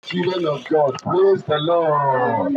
Children of God, praise the Lord.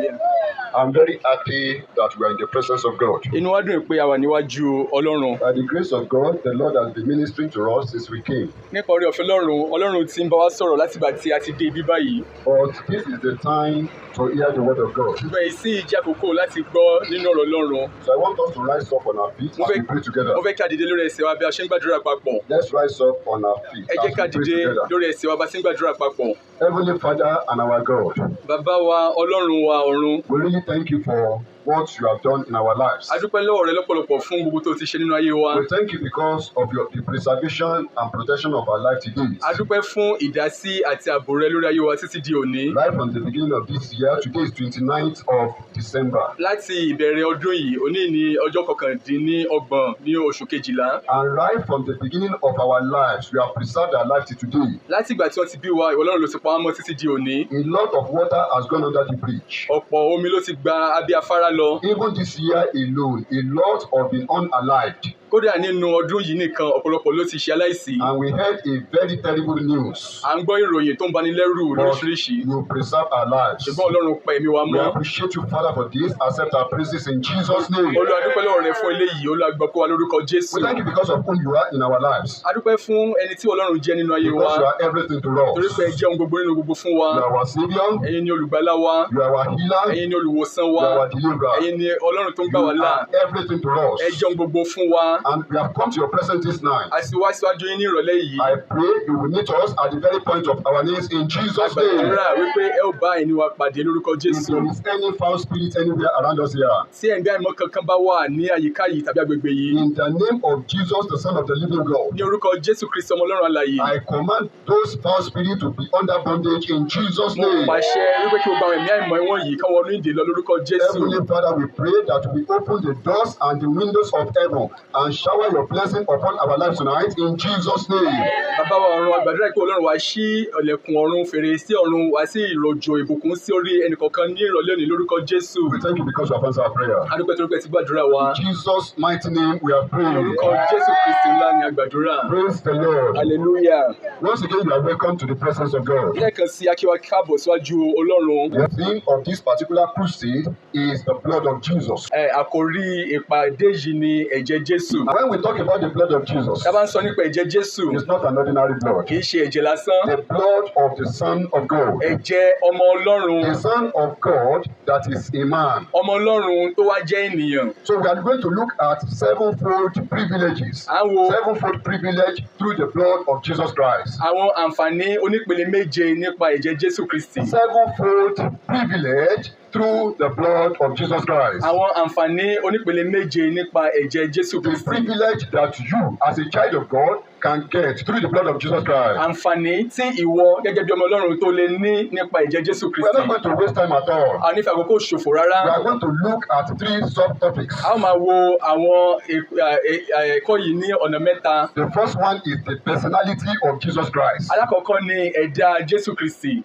I'm very happy that we are in the presence of God. Inú wa dùn pé a wà níwájú Ọlọ́run. By the grace of God, the Lord has been ministering to us since we came. Nípa oore ọ̀fẹ́ Ọlọ́run ti ń bá wa sọ̀rọ̀ látìgbà tí a ti dé ibi báyìí. But this is the time to hear the word of God. Ṣùgbọ́n èyí sì jẹ́ àkókò láti gbọ́ nínú ọ̀rọ̀ Ọlọ́run. So I want us to rise up on our feet as we pray together. Mo fẹ́ kí a dìde lórí ẹsẹ̀ wa bí a ṣe ń gbàdúrà papọ̀. Let's rise up on our feet Ẹ jẹ́ as ká we pray dìde together. lórí ẹsẹ̀ wa bá a ṣe ń gbàdúrà papọ̀. Heavenly Father and our God, Bàbá wa Ọlọ́run wa ọ̀run. we really thank you for what you have done in our lives. A dúpẹ́ lọ́wọ́ rẹ lọ́pọ̀lọpọ̀ fún gbogbo tó ti ṣe nínú ayé wa. We thank you because of the preservation and protection of our life today. A dúpẹ́ fún ìdásí àti ààbò rẹ lórí ayé wa títí di òní. Right from the beginning of this year, today is 29th of December. Láti ìbẹ̀rẹ̀ ọdún yìí, òní ni ọjọ́ kọkàndínlọ́gbọ̀n ní oṣù kejìlá. And right from the beginning of our lives, we have preserved our life till today. Láti ìgbà tí wọ́n ti bí wa, ìwọ Ọlọ́run ló ti pa wá mọ́ títí di òní. A lot of water has gone under the bridge. Ọ̀pọ̀ omi ló ti gba abẹ́ afárá lọ. Even this year alone, a lot have been unalived. Kódà nínú ọdún yìí nìkan, ọ̀pọ̀lọpọ̀ ló ti ṣe aláìsí. And we heard a very terrible news. À ń gbọ́ ìròyìn tó ń bani lẹ́rù But lóríṣiríṣi. you preserve our lives. Ṣùgbọ́n Ọlọ́run pa ẹ̀mí wa We mọ́. appreciate you, Father, for this. Accept our praises in Jesus' name. Olúwa dúpẹ́ lọ́wọ́ rẹ fún eléyìí, Olúwa gbọ́ pé wa lórúkọ Jésù. We thank you because of who you are in our lives. A dúpẹ́ fún ẹni tí Ọlọ́run jẹ́ nínú ayé wa. Because you are everything to Torí pé ẹ us. jẹ́ ohun gbogbo nínú gbogbo fún wa. You are our Savior. Ẹ̀yin ni olùgbàlà wa. You are our healer. Ẹ̀yin ni olùwòsàn You wa. are our deliverer. Ẹ̀yin ni Ọlọ́run tó ń gbà You wá là. are everything to Ẹ jẹ́ us. ohun gbogbo fún wa. And we have come to your presence this night. A sì wá síwájú yín ní ìrọ̀lẹ́ yìí. I pray you will meet us at the very point of our needs in Jesus' name. Àgbàdúrà wípé ẹ ó bá ẹni wa pàdé lórúkọ If Jésù. there is any foul spirit anywhere around us here, Tí ẹ̀mí àìmọ́ kankan bá wà ní àyíká yìí tàbí agbègbè yìí. in the name of Jesus, the Son of the living God, Ní orúkọ Jésù Kristi ọmọ Ọlọ́run alààyè. I command those foul spirits to be under bondage in Jesus' Mo name. pàṣẹ wípé kí gbogbo àwọn ẹ̀mí àìmọ́ wọ̀nyí yìí kán wọnú ìdè lọ lórúkọ Jésù. Heavenly Father, we pray that we open the doors and the windows of heaven and shower your blessing upon our lives tonight in Jesus' name. Bàbá wa ọ̀run, a gbàdúrà pé Ọlọ́run wá ṣí ọ̀lẹ̀kùn ọ̀run, fèrèsé ọ̀run wá sí ìrọ̀jò ìbùkún sí orí ẹnìkọ̀ọ̀kan ní ìrọ̀lẹ́ òní lórúkọ Jésù. We thank you because you have answered our prayer. A dúpẹ́ torí pé ẹ ti gbàdúrà wa. In Jesus' mighty name, we have prayed. Lórúkọ Jésù Kristi ńlá ni a gbàdúrà. Praise the Lord. Hallelujah. Once again, you are welcome to the presence of God. Lẹ́ẹ̀kan sí, a kí wa káàbọ̀ síwájú Ọlọ́run. The theme of this particular crusade is the blood of Jesus. Àkòrí ìpàdé yìí ni ẹ̀jẹ̀ Jésù. And when we talk about the blood of Jesus, Tá a bá ń sọ nípa ẹ̀jẹ̀ Jésù, it's not an ordinary blood. kì í ṣe ẹ̀jẹ̀ lásán. The blood of the Son of God. Ẹ̀jẹ̀ ọmọ Ọlọ́run. The Son of God that is a man. Ọmọ Ọlọ́run tó wá jẹ́ ènìyàn. So we are going to look at sevenfold privileges. À ń wo Sevenfold privilege through the blood of Jesus Christ. àwọn àǹfààní onípele méje nípa ẹ̀jẹ̀ Jésù Kristi. Sevenfold privilege through the blood of Jesus Christ. Àwọn àǹfààní onípele méje nípa ẹ̀jẹ̀ Jésù The Kristi. privilege that you, as a child of God, can get through the blood of Jesus Christ. Àǹfààní tí ìwọ gẹ́gẹ́ bí ọmọ Ọlọ́run tó lè ní nípa ẹ̀jẹ̀ Jésù We are Kristi. not going to waste time at all. A nífẹ̀ẹ́ àkókò ṣòfò rárá. We are going to look at three subtopics. A ó máa wo àwọn ẹ̀kọ́ yìí ní ọ̀nà mẹ́ta. The first one is the personality of Jesus Christ. Alákọ̀ọ́kọ́ ni ẹ̀dá Jésù Kristi.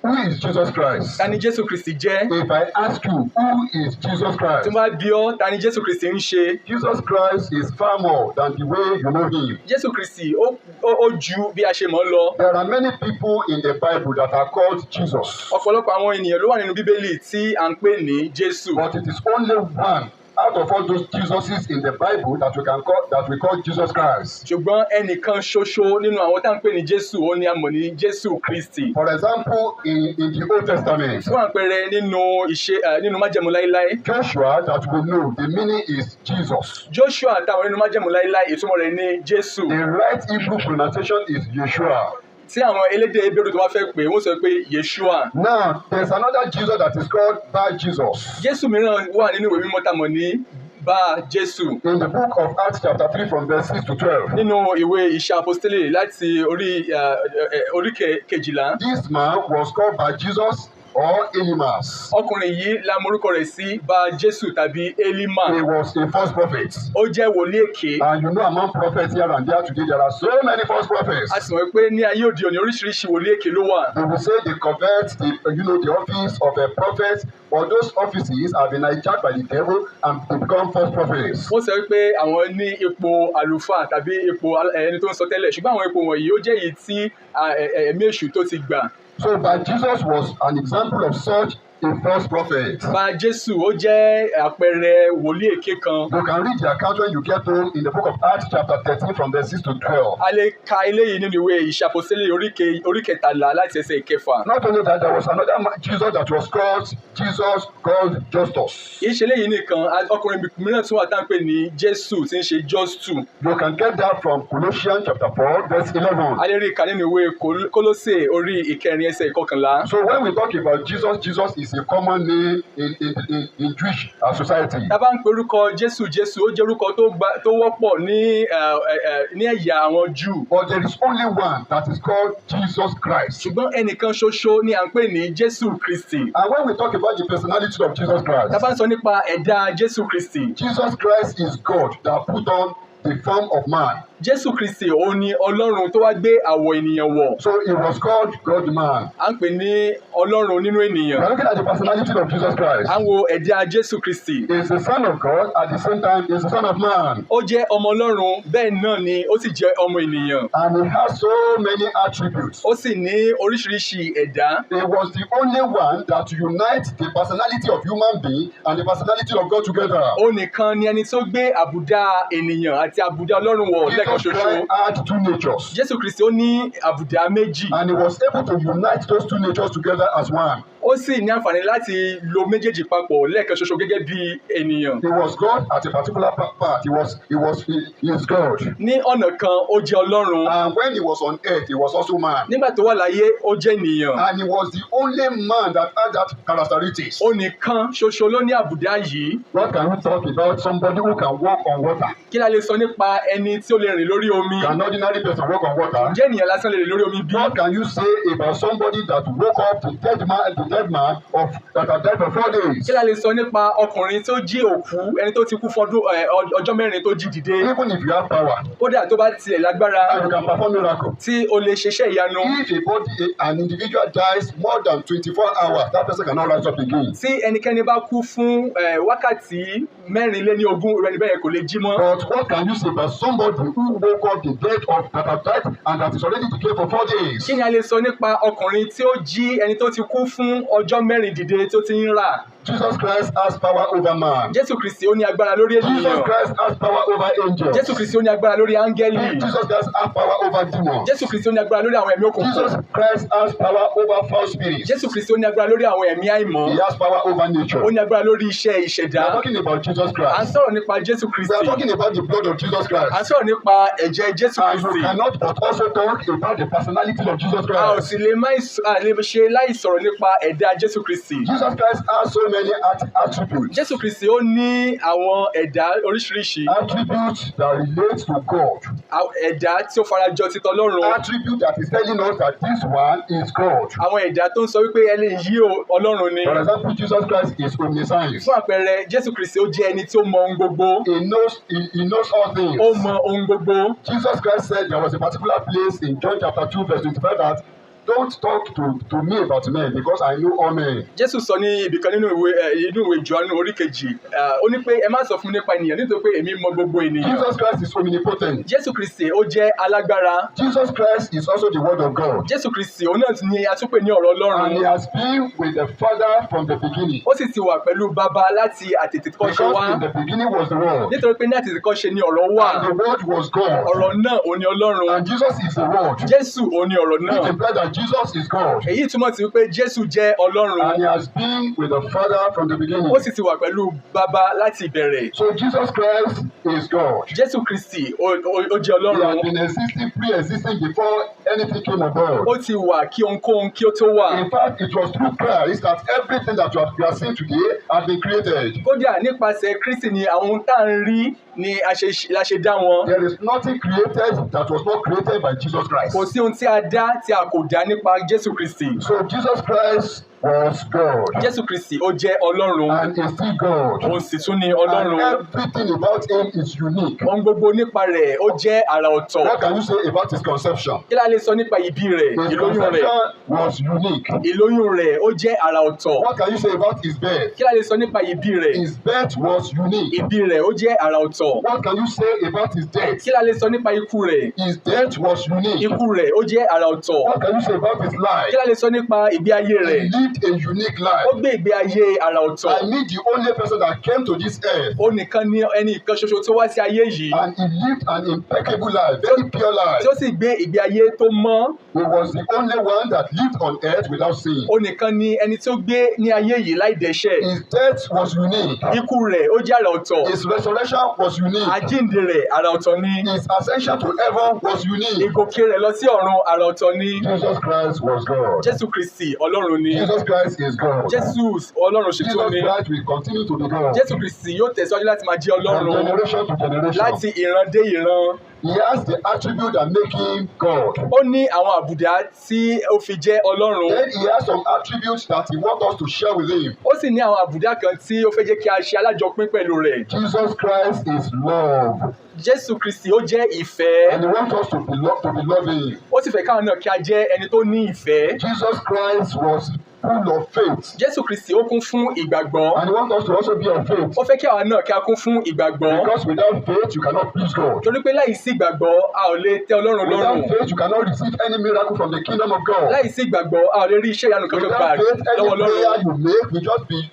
Who is Jesus Christ? Ta ni Jésù Kristi jẹ́? If I ask you, who is Jesus Christ? Tí mo bá bi ọ́, ta ni Jésù Kristi ń ṣe? Jesus Christ is far more than the way you know him. Jésù Kristi ó ju bí a ṣe mọ̀ ọ́ lọ. There are many people in the Bible that are called Jesus, Ọ̀pọ̀lọpọ̀ àwọn ènìyàn ló wà nínú Bíbélì tí à ń pè ní Jésù. but it is only one out of all those Jesuses in the Bible that we call Jesus Christ. Ṣùgbọ́n ẹnìkan ṣoṣo nínú àwọn tá à ń pè ní Jésù ó ní a mọ̀ ní Jésù Kristi. For example, in the Old Testament, Fún àpẹẹrẹ nínú májẹ̀mú láíláí. Joshua, that we know, the meaning is Jesus. Joshua táwọn nínú májẹ̀mú láíláí ìtumọ̀ rẹ̀ ní Jésù. The right Hebrew pronunciation is Yeshua. Tí àwọn elédè Hébérù tó bá fẹ́ pè wọ́n sọ pé Yeshua. Now, there's another Jesus that is called Bar Jesus. Jésù mìíràn wà nínú ìwé mímọ́ tá a mọ̀ ní Bá Jésù. In the book of Acts chapter 3 from verse 6 to 12, Nínú ìwé Iṣẹ́ Apostélì láti orí kejìlá. this man was called Bar Jesus or Elimas. Ọkùnrin yìí la morúkọ rẹ̀ sí Bá Jésù tàbí Élímà. He was a false prophet. Ó jẹ́ wòlíì èké. And you know, among prophets here and there today, there are so many false prophets. A sì mọ̀ pé ní ayé òde òní oríṣiríṣi wòlíì èké ló wà. They will say they convert the office of a prophet, but those offices have been hijacked by the devil and they become false prophets. Wọ́n sọ pé àwọn ní ipò àlùfáà tàbí ipò ẹni tó ń sọ tẹ́lẹ̀, ṣùgbọ́n àwọn ipò wọ̀nyí ó jẹ́ èyí tí ẹ̀mí èṣù tó ti gbà. So, but Jesus was an example of such a false prophet. Bá Jésù ó jẹ́ àpẹẹrẹ wòlíì èké kan. You can read the account when you get home in the book of Acts chapter 13 from verse 6 to 12. A lè ka eléyìí nínú ìwé Ìṣàpọ́sítélì orí kẹtàlá láti ẹsẹ̀ ìkẹfà. Not only that, there was another Jesus that was called Justus. Kì í ṣe eléyìí nìkan, ọkùnrin mìíràn tún wà tá à ń pè ní Jésù tí ń ṣe Justu. You can get that from Colossians chapter 4 verse 11. A lè rí i kà nínú ìwé Kólósè orí ìkẹrin ẹsẹ̀ ìkọkànlá. So when we talk about Jesus, Jesus is a common name in Jewish society. Tá bá ń pe orúkọ Jésù, ó jẹ́ orúkọ tó wọ́pọ̀ ní ẹ̀yà àwọn Júù. But there is only one that is called Jesus Christ. Ṣùgbọ́n ẹnìkan ṣoṣo ni à ń pè ní Jésù Kristi. And when we talk about the personality of Jesus Christ, Tá bá ń sọ nípa ẹ̀dá Jésù Kristi. Jesus Christ is God that put on the form of man. Jésù Kristi òun ni Ọlọ́run tó wá gbé àwọ̀ ènìyàn wọ̀. So he was called God-man. À ń pè ní Ọlọ́run nínú ènìyàn. We are looking at the personality of Jesus Christ. À ń wo ẹ̀dá Jésù Kristi. He is the Son of God, at the same time he is the Son of Man. Ó jẹ́ ọmọ Ọlọ́run, bẹ́ẹ̀ náà ni ó sì jẹ́ ọmọ ènìyàn. And he has so many attributes. Ó sì ní oríṣiríṣi ẹ̀dá. He was the only one that unites the personality of human being and the personality of God together. Ó nìkan ni ẹni tó gbé àbùdá ènìyàn àti àbùdá Ọlọ́run wọ̀ lẹ́ẹ̀kan Jesus ṣoṣo. Christ had two natures. Jésù Kristi ó ní àbùdá méjì. And he was able to unite those two natures together as one. Ó sì ní àǹfààní láti lo méjèèjì papọ̀ lẹ́ẹ̀kan ṣoṣo gẹ́gẹ́ bí ènìyàn. He was God at a particular part. He is God. Ní ọ̀nà kan, ó jẹ́ Ọlọ́run. And when he was on earth, he was also man. Nígbà tó wà láyé, ó jẹ́ ènìyàn. And he was the only man that had that characteristics. Ó nìkan ṣoṣo ló ní àbùdá yìí. What can we talk about? Somebody who can walk on water. Kí la lè sọ nípa ẹni tí ó lè rìn lórí omi? Can ordinary person walk on water? Ǹjẹ́ ènìyàn lásán lè rìn lórí omi bí? What can you say about somebody that woke up the dead man that had died for 4 days? Kí la lè sọ nípa ọkùnrin tó jí òkú, ẹni tó ti kú fún ọjọ́ mẹ́rin tó jí dìde? Even if you have power, Kódà tó bá tiẹ̀ lágbára, and you can perform miracle. tí o lè ṣiṣẹ́ ìyanu. If an individual dies more than 24 hours, that person cannot rise up again. Tí ẹnikẹ́ni bá kú fún wákàtí 24 rẹ̀ níbẹ̀ yẹn kò lè jí mọ́. But what can you say about somebody who woke up the dead that have died and that is already declared for 4 days? Kí ni a lè sọ nípa ọkùnrin tí ó jí ẹni tó ti kú fún ọjọ́ mẹ́rin dìde tó ti ń rà? Jesus Christ has power over man. Jésù Kristi ó ní agbára lórí Jesus ènìyàn. Christ has power over angels. Jésù Kristi ó ní agbára lórí áńgẹ́lì. Jesus Christ has power over demons. Jésù Kristi ó ní agbára lórí àwọn ẹ̀mí Jesus òkùnkùn. Christ has power over false spirits. Jésù Kristi ó ní agbára lórí àwọn ẹ̀mí àìmọ́. He has power over nature. Ó ní agbára lórí iṣẹ́ ìṣẹ̀dá. We are talking about Jesus À ń Christ. sọ̀rọ̀ nípa Jésù We are Kristi. talking about the blood of Jesus À ń Christ. sọ̀rọ̀ nípa ẹ̀jẹ̀ Jésù And you Kristi. cannot but also talk about the personality of Jesus A ò Christ. sì lè ṣe láì sọ̀rọ̀ nípa ẹ̀dá Jésù Kristi. Jesus Christ has so many attributes. Jésù Kristi ó ní àwọn ẹ̀dá oríṣiríṣi. Attributes that relate to God. Ẹ̀dá tí ó farajọ ti t'Ọlọ́run. Attribute that is telling us that this one is God. Àwọn ẹ̀dá tó ń sọ wípé ẹni yìí Ọlọ́run ni. For example, Jesus Christ is omniscient. Fún àpẹẹrẹ, Jésù Kristi ó jẹ́ ẹni tí ó mọ ohun gbogbo. He knows all things. Ó mọ ohun gbogbo. Jesus Christ said there was a particular place in John chapter 2 verse 25 that don't talk to me about men because I know all men. Jésù sọ ní ibìkan nínú ìwé Jòhánù orí kejì. Ó ní pé ẹ má sọ fún mi nípa ènìyàn nítorí pé èmi mọ gbogbo ènìyàn. Jesus Christ is omnipotent. Jésù Kristi ó jẹ́ alágbára. Jesus Christ is also the word of God. Jésù Kristi òun náà ni a tún pè ní ọ̀rọ̀ And he Ọlọ́run. has been with the Father from the beginning. Ó sì ti wà pẹ̀lú Baba láti àtètèkọ́ṣe wá. Because in the beginning was the word. Nítorí pé ní àtètèkọ́ṣe ni ọ̀rọ̀ wà. And the word was God. Ọ̀rọ̀ náà òun ni Ọlọ́run. And Jesus is the word. Jésù òun ni ọ̀rọ̀ It náà. implies that Jesus is God. Èyí túmọ̀ sí wípé Jésù jẹ́ Ọlọ́run. And he has been with the Father from the beginning. Ó sì ti wà pẹ̀lú Baba láti ìbẹ̀rẹ̀. So Jesus Christ is God. Jésù Kristi ó jẹ́ He has Ọlọ́run. been existing, pre-existing before anything came about. Ó ti wà kí ohunkóhun kí ó tó wà. In fact, it was through Christ that everything that you are seeing today has been created. Kódà nípasẹ̀ Kristi ni àwọn ohun tá à ń rí ni la ṣe dá wọn. There is nothing created that was not created by Jesus Christ. Kò sí ohun tí a dá tí a kò dá nípa Jésù Kristi. So Jesus Christ was God. Jésù Kristi ó jẹ́ Ọlọ́run. And is still God. Òun sì tún ni And Ọlọ́run. everything about him is unique. Ohun gbogbo nípa rẹ̀ ó jẹ́ àrà ọ̀tọ̀. What can you say about his conception? Kí la lè sọ nípa ìbí rẹ̀? His Ìlóyún rẹ̀. conception was unique. Ìlóyún rẹ̀ ó jẹ́ àrà ọ̀tọ̀. What can you say about his birth? Kí la lè sọ nípa ìbí rẹ̀? His birth was unique. Ìbí rẹ̀ ó jẹ́ àrà ọ̀tọ̀. What can you say about his death? Kí la lè sọ nípa ikú rẹ̀? His death was unique. Ikú rẹ̀ ó jẹ́ àrà ọ̀tọ̀. What can you say about his life? Kí la lè sọ nípa ìgbé ayé rẹ̀? He lived a unique life. Ó gbé ìgbé ayé àrà ọ̀tọ̀. I mean, the only person that came to this earth Ó nìkan ni ẹni kan ṣoṣo tó wá sí ayé yìí. and he lived an impeccable life, very pure life. Tí ó sì gbé ìgbé ayé tó mọ́. He was the only one that lived on earth without sin. Ó nìkan ni ẹni tó gbé ní ayé yìí láì dẹ́ṣẹ̀. His death was unique. Ikú rẹ̀ ó jẹ́ àrà ọ̀tọ̀. His resurrection was unique. Àjíǹde rẹ̀ àrà ọ̀tọ̀ ni. His ascension to heaven was unique. Ìgòkè rẹ̀ lọ sí ọ̀run àrà ọ̀tọ̀ ni. Jesus Christ was God. Jésù Kristi Ọlọ́run ni. Jesus Christ is God. Jésù Ọlọ́run sì Jesus tún ni. Christ will continue to be God. Jésù Kristi yóò tẹ̀síwájú láti máa jẹ́ From Ọlọ́run generation to generation. láti ìran dé ìran. He has the attribute that make him God. Ó ní àwọn àbùdá tí ó fi jẹ́ Ọlọ́run. Then he has some attributes that he wants us to share with him. Ó sì ní àwọn àbùdá kan tí ó fẹ́ jẹ́ kí a ṣe alájọpín pẹ̀lú rẹ̀. Jesus Christ is love. Jésù Kristi ó jẹ́ ìfẹ́. And he wants us to be loving. Ó sì fẹ́ káwọn náà kí a jẹ́ ẹni tó ní ìfẹ́. Jesus Christ was full of faith. Jésù Kristi ó kún fún ìgbàgbọ́. And he wants us to also be of faith. Ó fẹ́ kí àwọn náà kí a kún fún ìgbàgbọ́. Because without faith, you cannot please God. Torí pé láìsí ìgbàgbọ́ a ò lè tẹ́ Ọlọ́run lọ́rùn. Without faith, you cannot receive any miracle from the kingdom of God. Láìsí ìgbàgbọ́ a ò lè rí iṣẹ́ ìyanu kankan gbà Without faith, any lọ́wọ́ prayer Ọlọ́run. you make will just be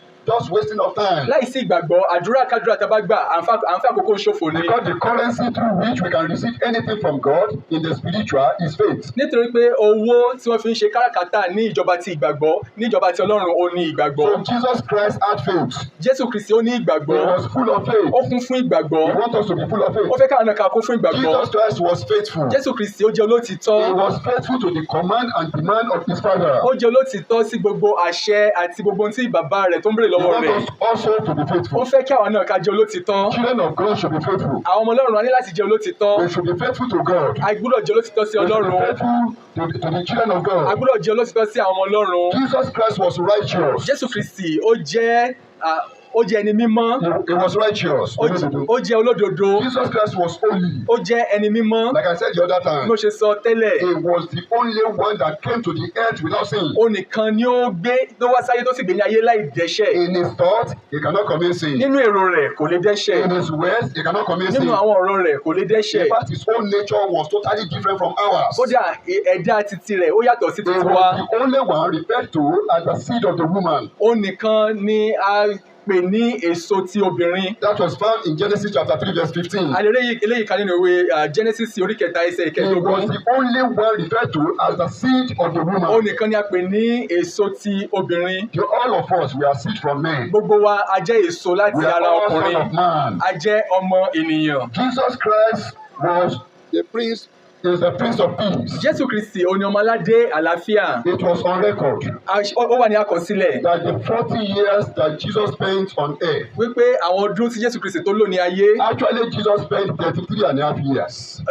wasting of time. Láìsí ìgbàgbọ́ àdúrà kádúrà tá a bá gbà à ń fẹ́ àkókò ṣòfò ni. Because the currency through which we can receive anything from God in the spiritual is faith. Nítorí pé owó tí wọ́n fi ń ṣe káràkátà ní ìjọba ti ìgbàgbọ́ ní ìjọba ti Ọlọ́run ó ní ìgbàgbọ́. So Jesus Christ had faith. Jésù Kristi ó ní He ìgbàgbọ́. was full of faith. Ó kún fún ìgbàgbọ́. He wants us to be full of faith. Ó fẹ́ káwọn náà ká kún fún ìgbàgbọ́. Jesus Christ was faithful. Jésù Kristi ó jẹ́ olótìtọ́. He was faithful to the command and demand of his Father. Ó jẹ́ olótìtọ́ sí gbogbo àṣẹ àti gbogbo ohun tí bàbá rẹ̀ tó ń béèrè He lọ́wọ́ wants rẹ̀. us also to be Ó faithful. fẹ́ kí àwọn náà ká jẹ́ olótìtọ́. Children of God should be faithful. Àwọn ọmọ Ọlọ́run wa ní láti jẹ́ olótìtọ́. We should be faithful to God. A gbúdọ̀ jẹ́ olótìtọ́ sí We should be Ọlọ́run. faithful to the children of A God. gbúdọ̀ jẹ́ olótìtọ́ sí àwọn ọmọ Ọlọ́run. Jesus Christ was righteous. Jésù Kristi ó jẹ́ ẹni mímọ́. He was righteous. Ó jẹ́ olódodo. Jesus Christ was holy. Ó jẹ́ ẹni mímọ́. Like I said the other Bí time, mo ṣe sọ tẹ́lẹ̀, he was the only one that came to the earth without sin. ó nìkan ni ó wá sáyé tó sì gbé ní ayé láì dẹ́ṣẹ̀. In his thought, he cannot commit sin. Nínú èrò rẹ̀ kò lè dẹ́ṣẹ̀. In his words, he cannot commit sin. Nínú àwọn ọ̀rọ̀ rẹ̀ kò lè dẹ́ṣẹ̀. In fact, his own nature was totally different from ours. Kódà ẹ̀dá titi rẹ̀ ó yàtọ̀ sí He titi wa. was the only one referred to as the seed of the woman. Ó nìkan ni a pè ní èso ti obìnrin. That was found in Genesis chapter 3 verse 15. Àlèrè eléyìí kan nínú ìwé Genesis orí kẹta ẹsẹ̀ He ìkẹẹ̀dógún. was the only one referred to as the seed of the Ó woman. nìkan ni a pè ní èso ti obìnrin. All of us, we are seed from men. Gbogbo wa a jẹ́ èso láti We are ara all sons ọkùnrin. of man. A jẹ́ ọmọ ènìyàn. Jesus Christ was the prince, is the prince of peace. Jésù Kristi ó ní ọmọ aládé àlàáfíà. It was on record Ó wà ní àkọsílẹ̀ that the 40 years that Jesus spent on earth, wípé àwọn ọdún tí Jésù Kristi tó lò ní ayé, actually Jesus spent 33.5 years.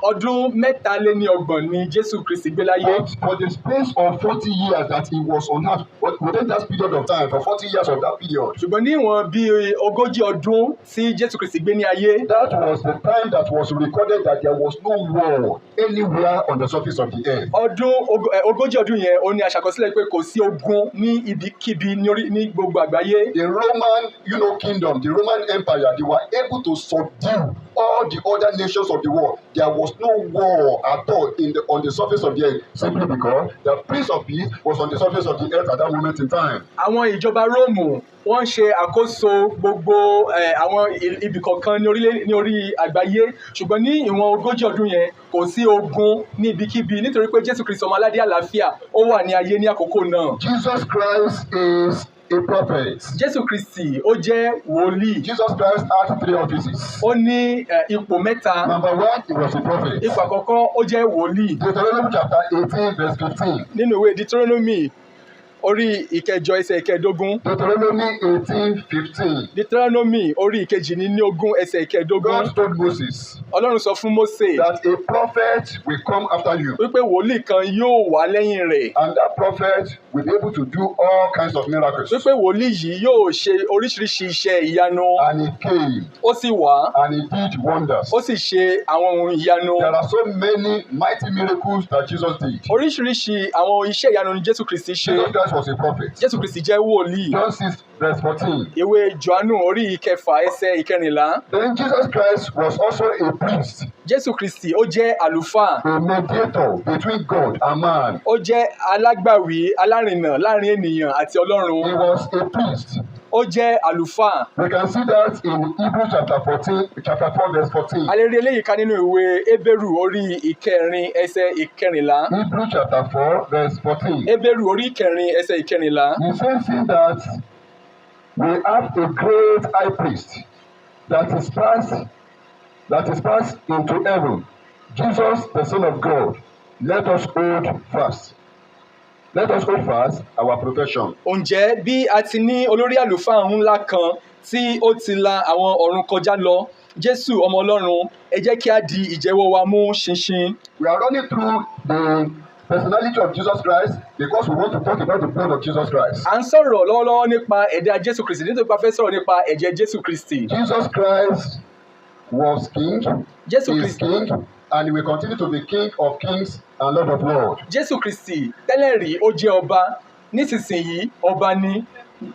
ọdún mẹ́taléníọgbọ̀n ni Jésù Kristi gbé láyé. But for the space of 40 years that he was on earth, within that period of time, for 40 years of that period, Ṣùgbọ́n ní ìwọ̀n bíi ogójì ọdún tí Jésù Kristi gbé ní ayé, that was the time that was recorded that there was no war anywhere on the surface of the earth. ogójì ọdún yẹn ó ní aṣàkọsílẹ̀ pé kò sí ogun ní ibikíbi ní gbogbo àgbáyé. The Roman, kingdom, the Roman Empire, they were able to subdue all the other nations of the world. There was no war at all on the surface of the earth, simply because the Prince of Peace was on the surface of the earth at that moment in time. Àwọn ìjọba Róòmù wọ́n ń ṣe àkóso gbogbo àwọn ibì kọ̀ọ̀kan ní orí àgbáyé, ṣùgbọ́n ní ìwọ̀n ogójì ọdún yẹn kò sí ogun ní ibikíbi nítorí pé Jésù Kristi ọmọ aládé àlàáfíà ó wà ní ayé ní àkókò náà. Jesus Christ is a prophet. Jésù Kristi ó jẹ́ wòlíì. Jesus Christ had 3 offices. Ó ní ipò mẹ́ta. Number 1, he was a prophet. Ipò àkọ́kọ́ ó jẹ́ wòlíì. Deuteronomy chapter 18 verse 15. Nínú ìwé Deuteronomy orí ìkẹjọ ẹsẹ̀ ìkẹẹ̀dógún. Deuteronomy 18:15. Deuteronomy orí ìkejì ní ogún ẹsẹ̀ ìkẹẹ̀dógún. God told Moses, Ọlọ́run sọ fún Mósè that a prophet will come after you, wípé wòlíì kan yóò wá lẹ́yìn rẹ̀, and that prophet will be able to do all kinds of miracles. wípé wòlíì yìí yóò ṣe oríṣiríṣi iṣẹ́ ìyanu. And he came, Ó sì wá, and he did wonders. ó sì ṣe àwọn ohun ìyanu. There are so many mighty miracles that Jesus did. Oríṣiríṣi àwọn iṣẹ́ ìyanu ni Jésù Kristi ṣe. Jesus Christ was a prophet. Jésù Kristi jẹ́ wòlíì. John 6 verse 14. Ìwé Jòhánù orí ìkẹfà ẹsẹ̀ ìkẹrìnlá. Then Jesus Christ was also a priest, Jésù Kristi ó jẹ́ àlùfáà. a mediator between God and man. Ó jẹ́ alágbàwí alárìnnà láàrin ènìyàn àti He Ọlọ́run. was a priest. Ó jẹ́ àlùfáà. We can see that in Hebrews chapter 4 verse 14. A lè rí eléyìí ká nínú ìwé Hébérù orí ìkẹrin ẹsẹ̀ ìkẹrìnlá. Hebrews chapter 4 verse 14. Hébérù orí ìkẹrin ẹsẹ̀ ìkẹrìnlá. He says in that we have a great high priest that is passed into heaven, Jesus the Son of God. Let us hold fast. Let us hold fast our profession. Ǹjẹ́ bí a ti ní olórí àlùfáà ńlá kan tí ó ti la àwọn ọ̀run kọjá lọ, Jésù ọmọ Ọlọ́run, ẹ jẹ́ kí a di ìjẹ́wọ́ wa mú ṣinṣin. We are running through the personality of Jesus Christ because we want to talk about the blood of Jesus Christ. À ń sọ̀rọ̀ lọ́wọ́lọ́wọ́ nípa ẹ̀dá Jésù Kristi nítorí pé a fẹ́ sọ̀rọ̀ nípa ẹ̀jẹ̀ Jésù Kristi. Jesus Christ was king, Jésù is Kristi. king, and he will continue to be king of kings and Lord of lords. Jésù Kristi tẹ́lẹ̀ rí ó jẹ́ ọba, nísinsìnyí ọba ni,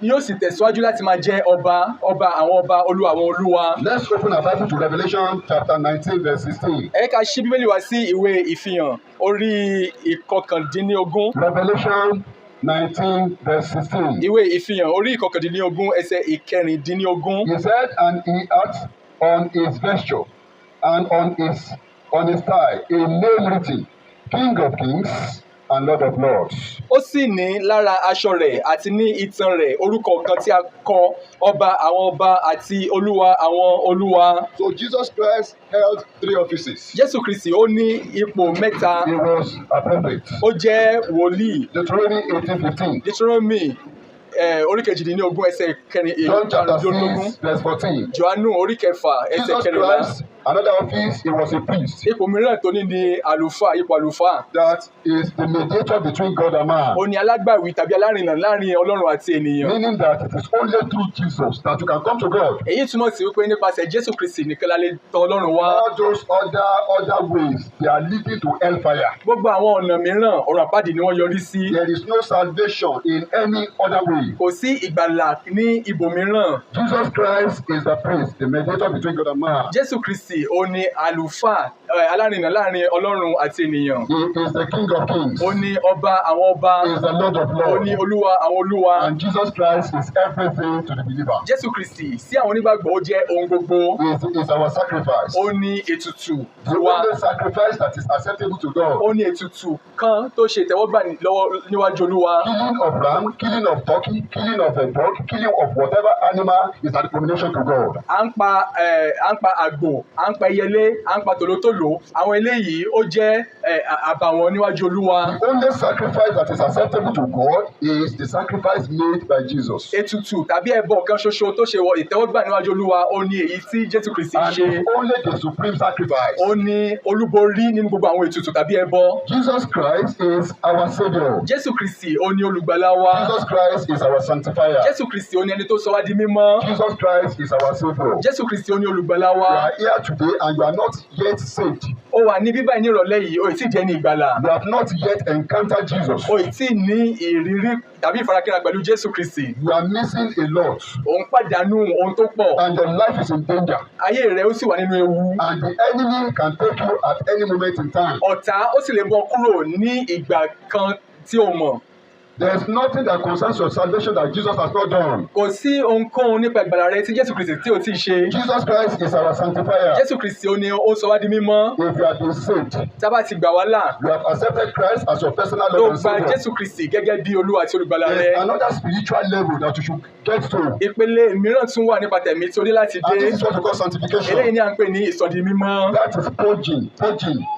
yóò sì tẹ̀síwájú láti máa jẹ́ ọba àwọn ọba, olúwa àwọn olúwa. Let's open our Bible to Revelation chapter 19 verse 16. Ẹ ká ṣí Bíbélì wá sí ìwé Ìfihàn orí ìkọkàndínlógún. Revelation 19 verse 16. Ìwé Ìfihàn orí ìkọkàndínlógún ẹsẹ̀ ìkẹrìndínlógún. He said, and he hath on his vesture and on his thigh a name written, King of kings and Lord of lords. Ó sì ní lára aṣọ rẹ̀ àti ní itan rẹ̀ orúkọ kan tí a kọ, ọba àwọn ọba àti olúwa àwọn olúwa. So Jesus Christ held 3 offices. Jésù Kristi ó ní ipò mẹ́ta. He was a prophet. Ó jẹ́ wòlíì. Deuteronomy 18:15. Deuteronomy orí kejìdínlógún ẹsẹ̀ John chapter kẹrìndínlógún. 6 verse 14. Jòhánù orí kẹfà ẹsẹ̀ Jesus kẹrìnlá. Christ, another office, he was a priest. Ipò mìíràn tó ní ni àlùfáà, ipò àlùfáà. That is the mediator between God and man. Ó ní alágbàwí tàbí alárìnnà láàrin Ọlọ́run àti ènìyàn. Meaning that it is only through Jesus that you can come to God. Èyí túmọ̀ sí wípé nípasẹ̀ Jésù Kristi nìkan la lè tọ̀ Ọlọ́run wá. All those other ways, they are leading to hellfire. Gbogbo àwọn ọ̀nà mìíràn ọ̀rọ̀ àpáàdì ni wọ́n yọrí sí. There is no salvation in any other way. Kò sí ìgbàlà ní ibòmíràn. Jesus Christ is the priest, the mediator between God and man. Jésù Kristi ó ní àlùfáà alárìnnà láàrin Ọlọ́run àti ènìyàn. He is the King of kings. Ó ní ọba àwọn ọba. He is the Lord of Ó ní lords. olúwa àwọn olúwa. And Jesus Christ is everything to the believer. Jésù Kristi sí àwọn onígbàgbọ́ ó jẹ́ ohun gbogbo. He is our sacrifice. Ó ní ètùtù The wa. only sacrifice that is acceptable to God. Ó ní ètùtù kan tó ṣe ìtẹ́wọ́gbà níwájú olúwa. Killing of ram, killing of turkey, killing of a dog, killing of whatever animal is an abomination to God. À ń pa àgbò, à ń pa ẹyẹlé, à ń pa tòlótòló. Àwọn eléyìí ó jẹ́ àbàwọ́n níwájú olúwa. The only sacrifice that is acceptable to God is the sacrifice made by Jesus. Ètùtù tàbí ẹbọ kan ṣoṣo tó ṣe ìtẹ́wọ́gbà níwájú olúwa ó ní èyí tí Jésù Kristi And ṣe. it's only the supreme sacrifice. Ó ní olúborí nínú gbogbo àwọn ètùtù tàbí ẹbọ. Jesus Christ is our Savior. Jésù Kristi ó ní olùgbàlà wa. Jesus Christ is our sanctifier. Jésù Kristi ó ní ẹni tó sọ wá di mímọ́. Jesus Christ is our Savior. Jésù Kristi ó ní olùgbàlà You wa. are here today and you are not yet saved. Ó wà ní bíbá ní ìrọ̀lẹ́ yìí, ó ì tí ì jẹ́ ní ìgbàlà. You have not yet encountered Jesus. Ó ì tí ì ní ìrírí tàbí ìfarakínra pẹ̀lú Jésù Kristi. You are missing a lot Òun pàdánù ohun tó pọ̀. and your life is in danger. Ayé rẹ̀ ó sì wà nínú ewu. And the enemy can take you at any moment in time. Ọ̀tá ó sì lè bọ́ kúrò ní ìgbà kan tí o mọ̀. There is nothing that concerns your salvation that Jesus has not done. Kò sí ohunkóhun nípa ìgbàlà rẹ tí Jésù Kristi tí o ti ṣe. Jesus Christ is our sanctifier. Jésù Kristi ó ní ó sọ wá di mímọ́. If you have been saved, Tá a bá ti gbà wá là, you have accepted Christ as your personal ló Lord and gba Savior. Jésù Kristi gẹ́gẹ́ bí Olúwa àti olùgbàlà There rẹ. is another spiritual level that you should get to. Ìpele mìíràn tún wà nípa tẹ̀mí tí o ní láti And dé. this is what we call Eléyìí sanctification. ni à ń pè ní ìsọdi mímọ́. That is purging,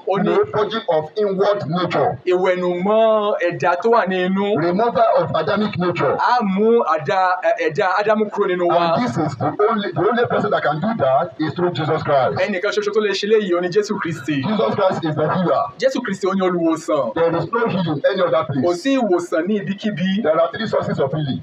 Ó ní- purging of inward nature. Ìwẹ̀nùmọ́ ẹ̀dá tó wà ní inú. remover of Adamic nature. á mú ẹ̀dá Ádámù kúrò nínú wa. And this is the only person that can do that is through Jesus Christ. Ẹnìkan ṣoṣo tó lè ṣe léyìí ó ní Jésù Kristi. Jesus Christ is the healer. Jésù Kristi ó ní olùwòsàn. There is no healing any other Kò place. sí ìwòsàn ní ibikíbi. There are 3 sources of healing.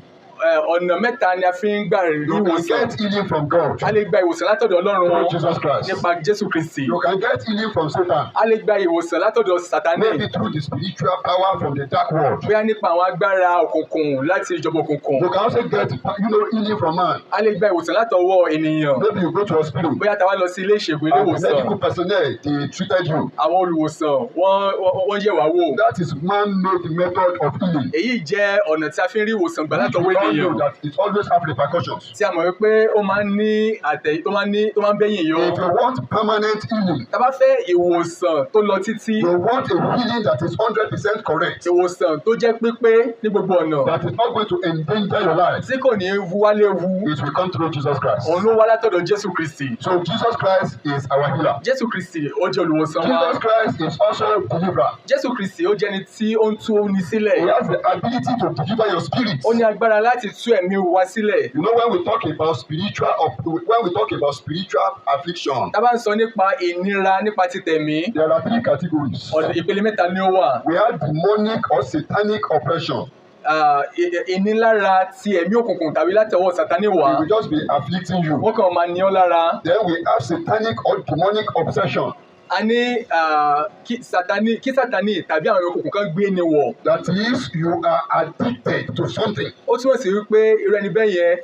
Ọ̀nà mẹ́ta ni a fi ń gbà rí You can ìwòsàn. get healing from God A lè gba ìwòsàn látọ̀dọ̀ Ọlọ́run through Jesus Christ. nípa Jésù Kristi. You can get healing from Satan, A lè gba ìwòsàn látọ̀dọ̀ Sátánì. maybe through the spiritual power from the dark world. Bóyá nípa àwọn agbára òkùnkùn láti ìjọba òkùnkùn. You can also get, healing from man. A lè gba ìwòsàn látọwọ́ ènìyàn. Maybe you go to hospital Bóyá tá a wá lọ sí ilé ìṣègùn ilé and the ìwòsàn. medical personnel, they treated you. Àwọn olùwòsàn wọ́n yẹ̀ wá wò. That is man-made method of healing. Èyí jẹ́ ọ̀nà tí a fi ń rí ìwòsàn gbà Which látọwọ́ we all ènìyàn. know that it always have repercussions. Tí a mọ̀ wípé ó máa ń ní tó máa ń bẹ́yìn yọ. If you want permanent healing, Tá a bá fẹ́ ìwòsàn tó lọ títí, you want a healing that is 100% correct, ìwòsàn tó jẹ́ pípé ní gbogbo ọ̀nà, that is not going to endanger your life, tí kò ní wá léwu, it will come through Jesus Christ. òun ló wá látọ̀dọ̀ Jésù Kristi. So Jesus Christ is our healer. Jésù Kristi ó jẹ́ olùwòsàn wa. Jesus Christ is also deliverer. Jésù Kristi ó jẹ́ ẹni tí ó ń tú ni He sílẹ̀. has the ability to deliver your spirit. Ó ní agbára láti tú ẹ̀mí wa sílẹ̀. You know, when we talk about spiritual affliction, Tá a bá ń sọ nípa ìnira nípa ti tẹ̀mí, there are 3 categories. ìpele mẹ́ta ni ó wà. We have demonic or satanic oppression. Ìnilára ti ẹ̀mí òkùnkùn tàbí látọwọ́ Sátánì wá. It will just be afflicting you. Wọ́n kàn máa ní ọ́ lára. Then we have satanic or demonic obsession. A ní kí Sátánì tàbí àwọn òkùnkùn kan gbé ni wọ̀. That is, you are addicted to something. Ó túmọ̀ sí wípé irú ẹni bẹ́ẹ̀ yẹn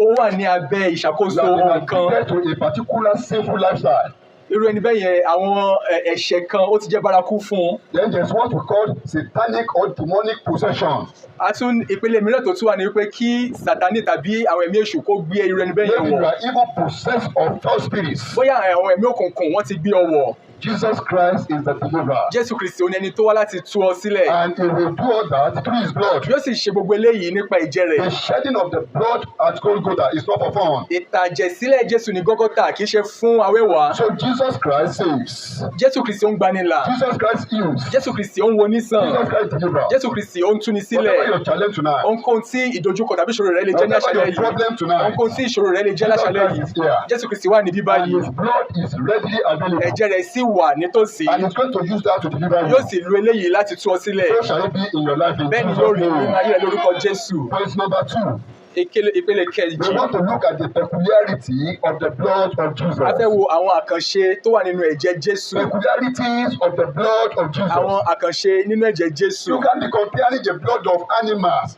ó wà ní abẹ́ ìṣàkóso You have ohun been kan. addicted to a particular sinful lifestyle. Irú ẹni bẹ́ẹ̀ yẹn àwọn ẹ̀ṣẹ̀ kan ó ti jẹ́ bárakú fún un. Then there's what we call satanic or demonic possession. Àtún ìpele mìíràn tó tún wà ní wípé kí Sátánì tàbí àwọn ẹ̀mí èṣù kó gbé irú ẹni bẹ́ẹ̀ yẹn Maybe you wọ̀. are even possessed of foul spirits. Bóyá àwọn ẹ̀mí òkùnkùn wọ́n ti gbé ọ wọ̀. Jesus Christ is the deliverer. Jésù Kristi ó ní ẹni tó wá láti tú ọ sílẹ̀. And he will do all that through his blood. Yóò sì ṣe gbogbo eléyìí nípa ìjẹ rẹ̀. The shedding of the blood at Golgotha is not for fun. Ìtàjẹ̀sílẹ̀ Jésù ní Gọ́gọ́tà kì í ṣe fún awẹ́wà. So Jesus Christ saves. Jésù Kristi ó ń gbanilà. Jesus Christ heals. Jésù Kristi ó ń wo nísàn. Jesus Christ delivers. Jésù Kristi ó ń túni Whatever sílẹ̀. your challenge tonight, Ohunkóhun tí ìdojúkọ tàbí ìṣòro rẹ lè jẹ́ ní whatever àṣálẹ́ your yìí. problem tonight, Ohunkóhun tí ìṣòro rẹ lè jẹ́ Jesus láṣálẹ́ Christ yìí. is here. Jésù Kristi wà níbí And báyìí. his blood is readily available. Ẹ̀jẹ̀ rẹ̀ sì wà nítòsí. And he's going to use that to deliver you. Yóò sì lu eléyìí láti tú ọ sílẹ̀. So shall it be in your life in Bẹ́ẹ̀ ni Jesus' yóò rí nínú name. ayé rẹ lórúkọ Jésù. Point number 2. Ìpele kejì. We want to look at the peculiarity of the blood of Jesus. A fẹ́ wo àwọn àkànṣe tó wà nínú ẹ̀jẹ̀ Jésù. Peculiarities of the blood of Jesus. Àwọn àkànṣe nínú ẹ̀jẹ̀ Jésù. You can't be comparing the blood of animals.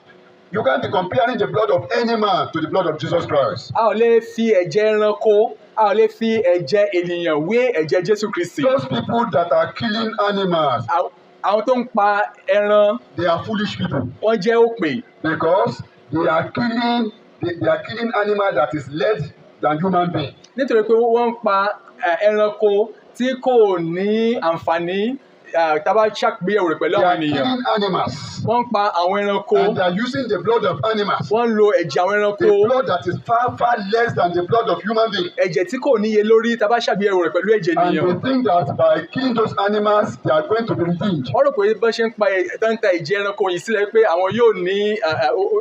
You can't be comparing the blood of any man to the blood of Jesus Christ. A ò lè fi ẹ̀jẹ̀ ẹranko, a ò lè fi ẹ̀jẹ̀ ènìyàn wé ẹ̀jẹ̀ Jésù Kristi. Those people that are killing animals, Àwọn tó ń pa ẹran, they are foolish people wọ́n jẹ́ òpè. because they are killing animal that is less than human being. Nítorí pé wọ́n ń pa ẹranko tí kò ní àǹfààní tá a bá ṣàgbéyẹ̀wò rẹ̀ pẹ̀lú They àwọn are ènìyàn. killing animals Wọ́n ń pa àwọn ẹranko, and they are using the blood of animals. wọ́n ń lo ẹ̀jẹ̀ àwọn ẹranko, The blood that is far, far less than the blood of human being. ẹ̀jẹ̀ tí kò níye lórí tá a bá ṣàgbéyẹ̀wò rẹ̀ pẹ̀lú ẹ̀jẹ̀ And ènìyàn. they think that by killing those animals, they are going to be redeemed. Wọ́n rò pé bọ́n ṣe ń pa tẹ́ńtà ẹ̀jẹ̀ ẹranko yìí sílẹ̀ pé àwọn yóò ní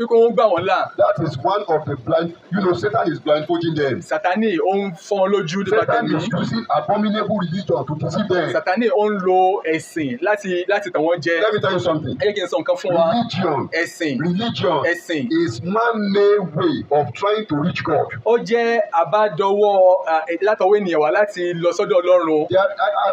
wípé wọ́n gbà wọ́n là. That is one of the blind. Satan is blindfolding them. Sátánì ó ń fọ́ wọn lójú nípa Satan tẹ̀mí. is using abominable religion to deceive them. Sátánì ó ń lo ẹ̀sìn láti tàn wọ́n jẹ. Let me tell you something. Ẹ jẹ́ kí n sọ nǹkan fún wa. Religion is man-made way of trying to reach God. Ó jẹ́ àbádọwọ́ látọwọ́ ènìyàn wá láti lọ sọ́dọ̀ Ọlọ́run.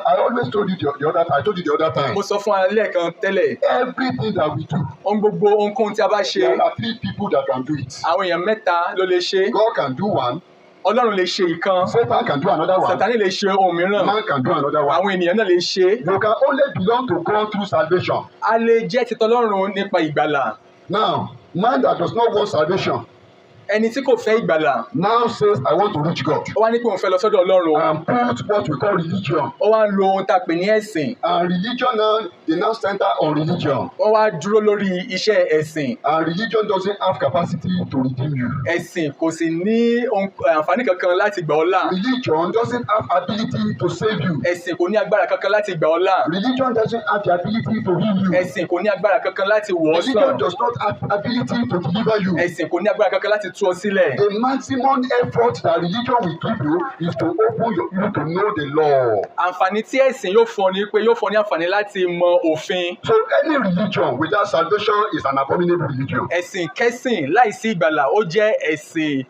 I always told you the other time. Mo sọ fún wa lẹ́ẹ̀kan tẹ́lẹ̀. Everything that we do, Ohunkóhun tí a bá ṣe, there are 3 people that can do it. àwọn èèyàn mẹ́ta ló lè ṣe. God can do one. Ọlọ́run lè ṣe ìkan. Satan can do another one. Sátánì lè ṣe ohun mìíràn. Man can do another one. Àwọn ènìyàn náà lè ṣe. You can only belong to God through salvation. A lè jẹ́ titọ́ Ọlọ́run nípa ìgbàlà. Now, man that does not want salvation, ẹni tí kò fẹ́ ìgbàlà now says, I want to reach God. ó wá ní pé òun fẹ́ lọ sọ́dọ̀ Ọlọ́run And put what we call religion. ó wá ń lo ohun tá a pè ní ẹ̀sìn And religion now, they now center on religion. wọ́n wá dúró lórí iṣẹ́ ẹ̀sìn And religion doesn't have capacity to redeem you. ẹ̀sìn kò sì ní àǹfààní kankan láti gbà ọ́ là Religion doesn't have ability to save you. ẹ̀sìn kò ní agbára kankan láti gbà ọ́ là Religion doesn't have the ability to heal you. ẹ̀sìn kò ní agbára kankan láti wò ọ́ sàn Religion does not have ability to deliver you. ẹ̀sìn kò ní agbára kankan láti tú ọ sílẹ̀ The maximum effort that religion will give you is to open you to know the law. àǹfààní tí ẹ̀sìn yóò fún ọ ni pé yóò fún ọ ní àǹfààní láti mọ òfin So any religion without salvation is an abominable religion. ẹ̀sìn kẹ́sìn láìsí ìgbàlà ó jẹ́ ẹ̀sìn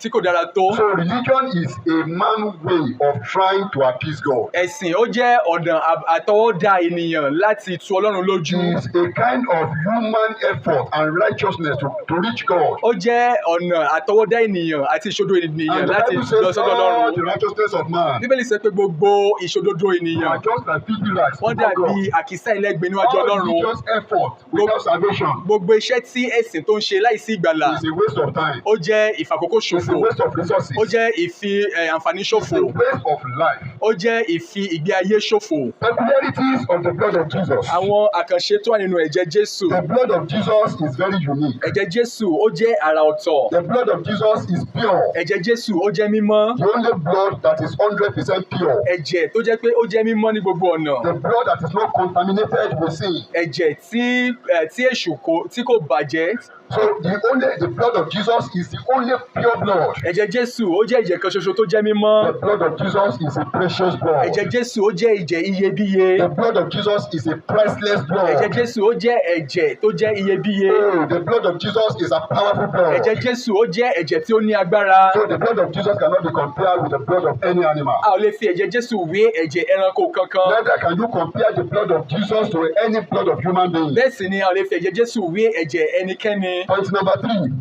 tí kò dára tó. So religion is a man's way of trying to appease God. ẹ̀sìn ó jẹ́ ọ̀nà àtọwọ́dá ènìyàn láti tu Ọlọ́run lójú. It is a kind of human effort and righteousness to reach God. ó jẹ́ ọ̀nà àtọwọ́dá ènìyàn àti ìṣòdodo ènìyàn And the láti Bible lọ says sọ́dọ̀ all the Ọlọ́run. righteousness of man Bíbélì sọ pé gbogbo ìṣòdodo are ènìyàn just like filthy rags wọ́n before God. dàbí àkísà ẹlẹ́gbin níwájú All Ọlọ́run. religious effort without salvation Gbogbo iṣẹ́ tí ẹ̀sìn tó ń ṣe láìsí ìgbàlà is a waste of time. ó jẹ́ ìfàkókò It's a ṣòfò. waste of resources. Ó jẹ́ ìfi àǹfààní It's ṣòfò. a waste of life. Ó jẹ́ ìfi ìgbé ayé ṣòfò. Peculiarities of the blood of Jesus. Àwọn àkànṣe tó wà nínú ẹ̀jẹ̀ Jésù. The blood of Jesus is very unique. Ẹ̀jẹ̀ Jésù ó jẹ́ àrà ọ̀tọ̀. The blood of Jesus is pure. Ẹ̀jẹ̀ Jésù ó jẹ́ mímọ́. The only blood that is 100% pure. Ẹ̀jẹ̀ tó jẹ́ pé ó jẹ́ mímọ́ ní gbogbo ọ̀nà. The blood that is not contaminated with sin. Ẹ̀jẹ̀ tí èṣù tí kò bàjẹ́. So the blood of Jesus is the only pure blood. Ẹ̀jẹ̀ Jésù ó jẹ́ ẹ̀jẹ̀ kan ṣoṣo tó jẹ́ mímọ́. The blood of Jesus is a precious blood. Ẹ̀jẹ̀ Jésù ó jẹ́ ẹ̀jẹ̀ iyebíye. The blood of Jesus is a priceless blood. Ẹ̀jẹ̀ Jésù ó jẹ́ ẹ̀jẹ̀ tó jẹ́ iyebíye. Oh, the blood of Jesus is a powerful blood. Ẹ̀jẹ̀ Jésù ó jẹ́ ẹ̀jẹ̀ tí ó ní agbára. So the blood of Jesus cannot be compared with the blood of any animal. A ò lè fi ẹ̀jẹ̀ Jésù wé ẹ̀jẹ̀ ẹranko kankan. Neither can you compare the blood of Jesus to any blood of human being. Bẹ́ẹ̀ sì ni a ò lè fi ẹ̀jẹ̀ Jésù wé ẹ̀jẹ̀ ẹnikẹ́ni. Point number 3.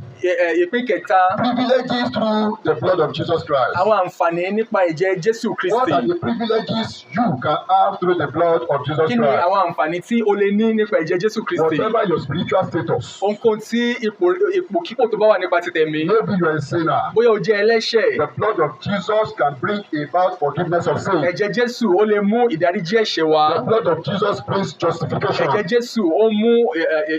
Ìpín kẹta. Privileges through the blood of Jesus Christ. Àwọn àǹfààní nípa ẹ̀jẹ̀ Jésù What Kristi. are the privileges you can have through the blood of Jesus Kí ni Christ? àwọn àǹfààní tí o lè ní nípa ẹ̀jẹ̀ Jésù Kristi? Whatever your spiritual status, Ohunkóhun tí ipòkípò tó bá wà nípa ti tẹ̀mí. maybe you are a sinner. Bóyá o jẹ́ ẹlẹ́ṣẹ̀. The blood of Jesus can bring about forgiveness of sin. Ẹ̀jẹ̀ Jésù ó lè mú ìdáríjì ẹ̀ṣẹ̀ The wá. blood of Jesus brings justification. Ẹ̀jẹ̀ Jésù ó mú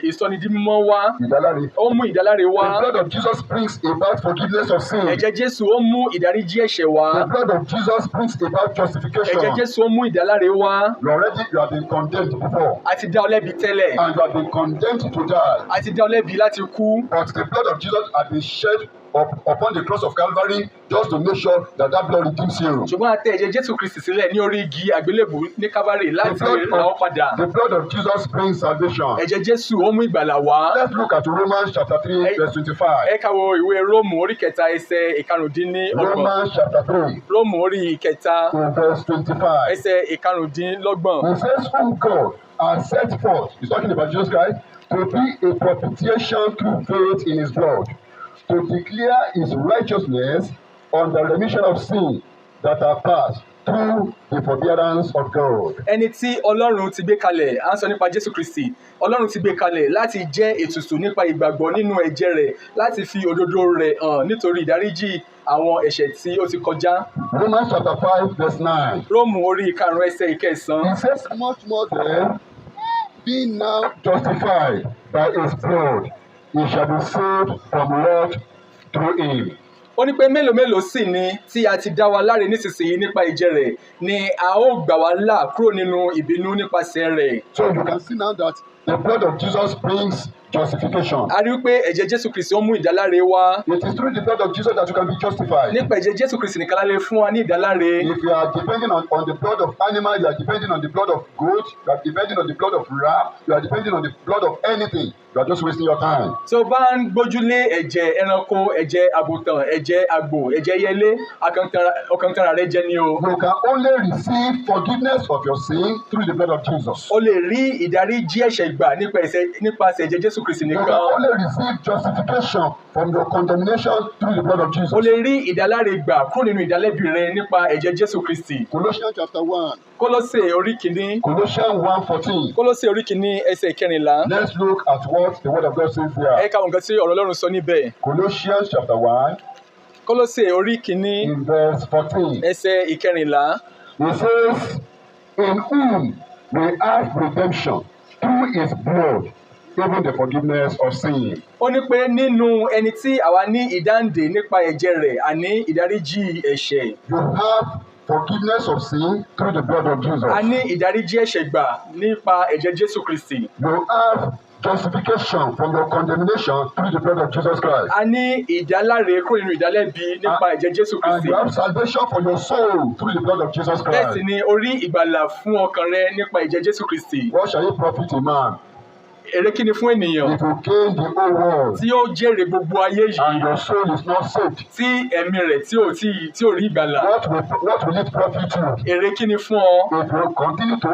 ìsọnidímímọ́ wá. Ìdáláre. Ó mú ìdáláre The wá. blood of Jesus brings about forgiveness of sin. Ẹ̀jẹ̀ Jésù ó mú ìdáríjì ẹ̀ṣẹ̀ wá. The blood of Jesus brings about justification. Ẹ̀jẹ̀ Jésù ó mú ìdáláre wá. You have been condemned before, A ti dá ọ lẹ́bi tẹ́lẹ̀. and you have been condemned to die. A ti dá ọ lẹ́bi láti kú. But the blood of Jesus has been shed upon the cross of Calvary just to make sure that blood redeems you. Ṣùgbọ́n a tẹ ẹ̀jẹ̀ Jésù Kristi sílẹ̀ ní orí igi àgbélébù ní Calvary láti rà ọ́ padà. The blood of Jesus brings salvation. Ẹ̀jẹ̀ Jésù ó mú ìgbàlà wá. Let's look at Romans chapter 3 verse 25. Ẹ ká wo ìwé Róòmù orí kẹta ẹsẹ̀ ìkarùndínlọ́gbọ̀n. Romans chapter 3 Róòmù orí kẹta verse 25. ẹsẹ̀ ìkarùndínlọ́gbọ̀n. He says, whom God has set forth, he's talking about Jesus Christ, to be a propitiation through faith in his blood, to declare his righteousness on the remission of sin that are past through the forbearance of God. Ẹni tí Ọlọ́run ti gbé kalẹ̀, à ń sọ nípa Jésù Kristi. Ọlọ́run ti gbé kalẹ̀ láti jẹ́ ètùtù nípa ìgbàgbọ́ nínú ẹ̀jẹ̀ rẹ̀, láti fi òdodo rẹ̀ hàn nítorí ìdáríjì àwọn ẹ̀ṣẹ̀ tí ó ti kọjá. Romans chapter 5 verse 9. Róòmù orí ìkarùn ẹsẹ̀ ìkẹsàn-án. He says, much more then, being now justified by his blood, he shall be saved from wrath through him. Ó ní pé mélòó mélòó sì ni tí a ti dá wa láre nísinsìnyí nípa ẹ̀jẹ̀ rẹ̀ ni a ó gbà wá là kúrò nínú ìbínú nípasẹ̀ rẹ̀. So you can see now that the blood of Jesus brings justification. A rí i pé ẹ̀jẹ̀ Jésù Kristi ó mú ìdáláre wá. It is through the blood of Jesus that you can be justified. Nípa ẹ̀jẹ̀ Jésù Kristi nìkan la lè fún wa ní ìdáláre. If you are depending on the blood of animal, you are depending on the blood of goat, you are depending on the blood of ram, you are depending on the blood of anything, you are just wasting your time. Tí o bá ń gbójúlé ẹ̀jẹ̀ ẹranko, ẹ̀jẹ̀ àgùntàn, ẹ̀jẹ̀ àgbò, ẹ̀jẹ̀ ẹyẹlé, ọkàn tara rẹ jẹ ni o. You can only receive forgiveness of your sin through the blood of Jesus. O lè rí ìdáríjì ẹ̀ṣẹ̀ gbà nípasẹ̀ ẹ̀jẹ̀ Jésù Kristi You nìkan. can only receive justification from your condemnation through the blood of Jesus. O lè rí ìdáláre gbà kúrò nínú ìdálẹ́bi rẹ nípa ẹ̀jẹ̀ Jésù Kristi. Colossians chapter 1. Kólósè orí kìíní. Colossians 1:14. Kólósè orí kìíní ẹsẹ̀ ìkẹrìnlá. Let's look at what the word of God says Ẹ there. ká wọn nǹkan tí ọ̀rọ̀ Ọlọ́run sọ níbẹ̀. Colossians chapter 1 Kólósè orí kìíní in verse 14. ẹsẹ̀ ìkẹrìnlá. It says, in whom we have redemption through his blood, even the forgiveness of sin. Ó ní pé nínú ẹni tí àwa ní ìdáǹdè nípa ẹ̀jẹ̀ rẹ̀ àní ìdáríjì ẹ̀ṣẹ̀. You have forgiveness of sin through the blood of Jesus. A ní ìdáríjì ẹ̀ṣẹ̀ gbà nípa ẹ̀jẹ̀ Jésù Kristi. You have justification from your condemnation through the blood of Jesus Christ. A ní ìdáláre kúrò nínú ìdálẹ́bi nípa ẹ̀jẹ̀ Jésù And Kristi. you have salvation for your soul through the blood of Jesus Bẹ́ẹ̀ sì Christ. ni orí ìgbàlà fún ọkàn rẹ nípa ẹ̀jẹ̀ Jésù Kristi. What shall it profit a man Èrè kí ni fún ènìyàn if you gain the whole world tí ó jèrè gbogbo ayé and yìí your soul is not saved? tí ẹ̀mí rẹ̀ tí ò rí ìgbàlà? What will it profit you Èrè kí ni fún ọ if you continue to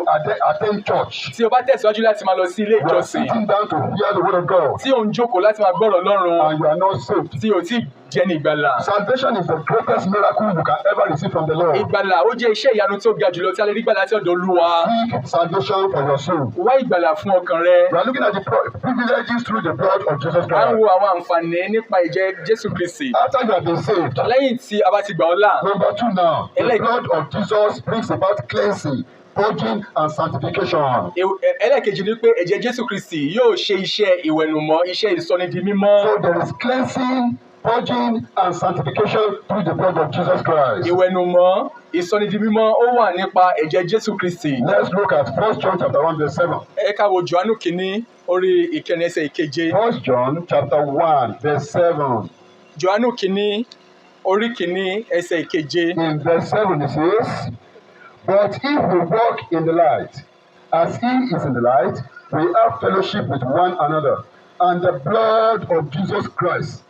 attend church? tí o bá tẹ̀síwájú láti máa lọ sí ilé You are ìjọsìn, sitting down to hear the word of God tí ò ń jókòó láti máa gbọ́rọ̀ Ọlọ́run, and you are not saved. tí ò tí jẹ́ ní ìgbàlà. Salvation is the greatest miracle you can ever receive from the Lord. Ìgbàlà ó jẹ́ iṣẹ́ ìyanu tó ga jùlọ tí a lè rí gbà láti ọ̀dọ̀ Olúwa. Seek salvation for your soul. Wá ìgbàlà fún ọkàn rẹ. We are looking at the privileges through the blood of Jesus À ń Christ. wo àwọn àǹfààní nípa ẹ̀jẹ̀ Jésù Kristi. After you have been saved, Lẹ́yìn tí a bá ti gbà ọ́ là, number 2 now, the Elect- blood of Jesus brings about cleansing, purging, and sanctification. ẹlẹ́ẹ̀kejì ni pé ẹ̀jẹ̀ Jésù Kristi yóò ṣe iṣẹ́ ìwẹ̀nùmọ́, iṣẹ́ ìsọnidi mímọ́. So there is cleansing, purging, and sanctification through the blood of Jesus Christ. Ìwẹ̀nùmọ́, ìsọnidi mímọ́ ó wà nípa ẹ̀jẹ̀ Jésù Kristi. Let's look at 1 John chapter 1 verse 7. Ẹ ká wo Jòhánù kìíní orí ìkẹrin ẹsẹ̀ ìkeje. 1 John chapter 1 verse 7. Jòhánù kìíní orí kìíní ẹsẹ̀ ìkeje. In verse 7 it says, but if we walk in the light, as he is in the light, we have fellowship with one another, and the blood of Jesus Christ,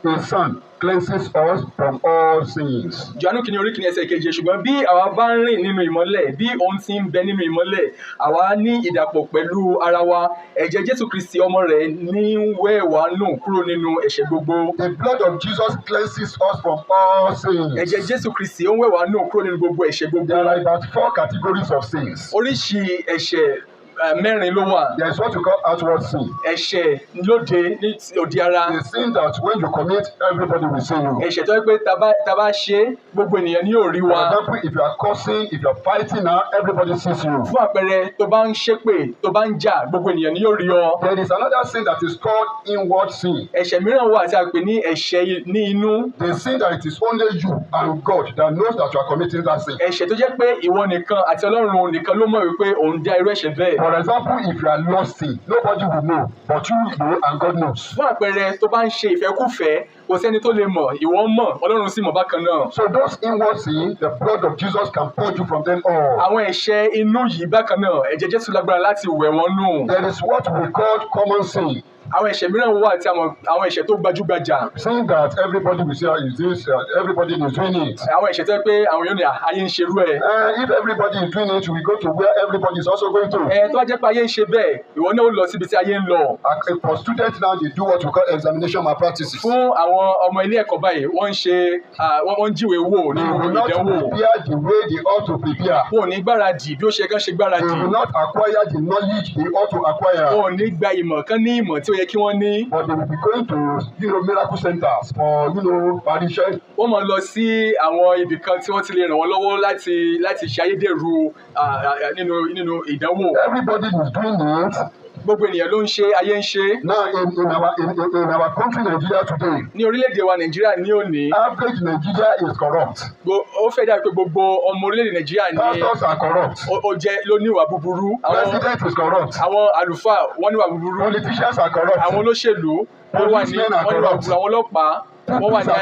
his Son, cleanses us from all sins. Jòhánù kìíní orí kìíní ẹsẹ̀ ìkeje. Ṣùgbọ́n bí àwa bá ń rìn nínú ìmọ́lẹ̀, bí òun ti ń bẹ nínú ìmọ́lẹ̀, àwa ní ìdàpọ̀ pẹ̀lú ara wa. Ẹ̀jẹ̀ Jésù Kristi ọmọ rẹ̀ ní ń wẹ̀ wá nù kúrò nínú ẹ̀ṣẹ̀ gbogbo. The blood of Jesus cleanses us from all sins. Ẹ̀jẹ̀ Jésù Kristi ó ń wẹ̀ wá nù kúrò nínú gbogbo ẹ̀ṣẹ̀ gbogbo. There are about 4 categories of sins. Oríṣi ẹ̀ṣẹ̀ mẹ́rin ló wà. There is what we call outward sin. Ẹ̀ṣẹ̀ lóde ní òde ara. The sin that when you commit, everybody will see you. Ẹ̀ṣẹ̀ tó yẹ pé tá bá ṣe gbogbo ènìyàn ni yóò rí For wa. example, if you are cursing, if you are fighting now, everybody sees you. Fún àpẹẹrẹ, tó bá ń ṣépè, tó bá ń jà, gbogbo ènìyàn ni yóò rí ọ. There is another sin that is called inward sin. Ẹ̀ṣẹ̀ mìíràn wà tí a pè ní ẹ̀ṣẹ̀ ní inú. The sin that it is only you and God that knows that you are committing that sin. Ẹ̀ṣẹ̀ tó jẹ́ pé ìwọ nìkan àti Ọlọ́run nìkan ló mọ̀ wípé òun dá irú ẹ̀ṣẹ̀ bẹ́ẹ̀. For example, if you are lusty, nobody will know, but you know and God knows. Fún àpẹẹrẹ, tó bá ń ṣe ìfẹ́kúfẹ̀ẹ́, kò sẹ́ni tó lè mọ̀, ìwọ mọ̀, Ọlọ́run sì mọ̀ bákan náà. So those inward sin, the blood of Jesus can purge you from them all. Àwọn ẹ̀ṣẹ̀ inú yìí bákan náà, ẹ̀jẹ̀ Jésù lágbára láti wẹ̀ wọ́n nù. There is what we call common sin. Àwọn ẹ̀ṣẹ̀ mìíràn wà tí àwọn ẹ̀ṣẹ̀ tó gbajúgbajà. Sin that everybody will say, is this, everybody is doing it. Àwọn ẹ̀ṣẹ̀ tó yẹ pé àwọn yóò ní ayé ń ṣerú ẹ̀. If everybody is doing it, we go to where everybody is also going to. Tó bá jẹ́ pé ayé ń ṣe bẹ́ẹ̀, ìwọ náà ó lọ síbi tí ayé ń lọ. For students now, they do what we call examination malpractices. Fún àwọn ọmọ ilé ẹ̀kọ́ báyìí, wọ́n ń jíwèé wò They nínú will not ìdánwò. prepare the way they ought to prepare. Wọn ò ní gbáradì bí ó ṣe kán ṣe They gbáradì. will not acquire the knowledge they ought to acquire. Wọn ò ní gba ìmọ̀ kán ní ìmọ̀ tí ó yẹ kí wọ́n ní. But they will be going to, miracle centers for, parishes. Wọ́n máa lọ sí àwọn ibì kan tí wọ́n ti lè ràn wọ́n lọ́wọ́ láti ṣe ayédèrú nínú ìdánwò. Everybody is doing it. Gbogbo ènìyàn ló ń ṣe, ayé ń ṣe. Now, in our country, Nigeria today, Ní orílẹ̀-èdè wa Nàìjíríà ní òní, average Nigeria is corrupt. ó fẹ́ dà pé gbogbo ọmọ orílẹ̀-èdè Nàìjíríà ní Pastors are corrupt. ó jẹ́ ló ní ìwà búburú. President is corrupt. Àwọn àlùfáà wọ́n ní ìwà búburú. Politicians are corrupt. Àwọn olóṣèlú wọ́n wà ní ìwà búburú. Àwọn ọlọ́pàá wọ́n wà ní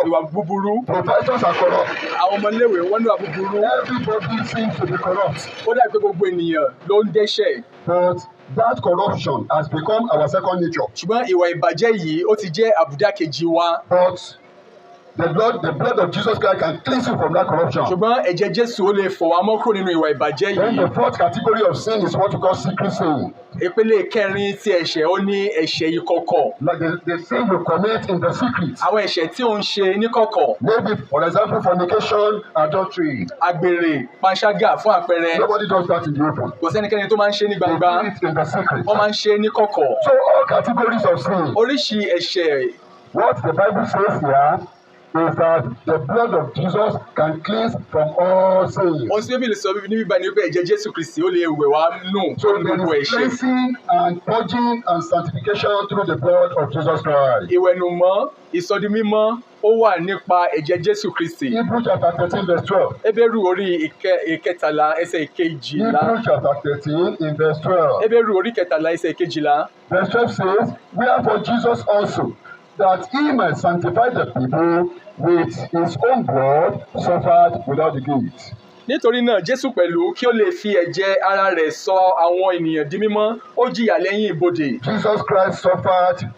ìwà búburú. Professors are corrupt. Àwọn ọmọléèwé wọ́n ní ìwà búburú. Everybody seems to be corrupt. Ó dà pé gbogbo ènìyàn ló ń dẹ́ṣẹ̀. But that corruption has become our second nature. Ṣùgbọ́n ìwà ìbàjẹ́ yìí ó ti jẹ́ àbùdá kejì wa. But the blood of Jesus Christ can cleanse you from that corruption. ṣùgbọ́n ẹ̀jẹ̀ Jésù ó lè fọ̀ wá mọ́ kúrò nínú ìwà ìbàjẹ́ Then yìí. the fourth category of sin is what we call secret sin. ìpele kẹrin ti ẹ̀ṣẹ̀ ó ní ẹ̀ṣẹ̀ ìkọ̀kọ̀. Like the sin you commit in the secret. àwọn ẹ̀ṣẹ̀ tí ó ń ṣe níkọ̀kọ̀. Maybe, for example, fornication, adultery. àgbèrè panṣágà fún àpẹẹrẹ. Nobody does that in the open. kò sẹ́nikẹ́ni tó máa ń ṣe ní They gbangba. do it in the secret. wọ́n máa ń ṣe níkọ̀kọ̀. So all categories of sin. oríṣi ẹ̀ṣẹ̀. What the Bible says here is that the blood of Jesus can cleanse from all sins. ohun tí bíbélì sọ níbí báyìí ni pé ẹ̀jẹ̀ Jésù Kristi ó lè wẹ̀ wá nù So fún there gbogbo is ẹ̀ṣẹ̀. cleansing and purging and sanctification through the blood of Jesus Christ. ìwẹ̀nùmọ́ ìsọdimímọ́ ó wà nípa ẹ̀jẹ̀ Jésù Kristi. Hebrews chapter 13 verse 12. Hébérù orí ìkẹtàlá ẹsẹ̀ ìkejìlá. Hebrews chapter 13 in verse 12. Hébérù orí ìkẹtàlá ẹsẹ̀ ìkejìlá. Verse 12 says, wherefore Jesus also, that he might sanctify the people with his own blood, suffered without the gate. nítorí náà Jésù pẹ̀lú kí ó lè fi ẹ̀jẹ̀ ara rẹ̀ sọ àwọn ènìyàn di mímọ́ ó jìyà lẹ́yìn ibodè. Jesus Christ suffered.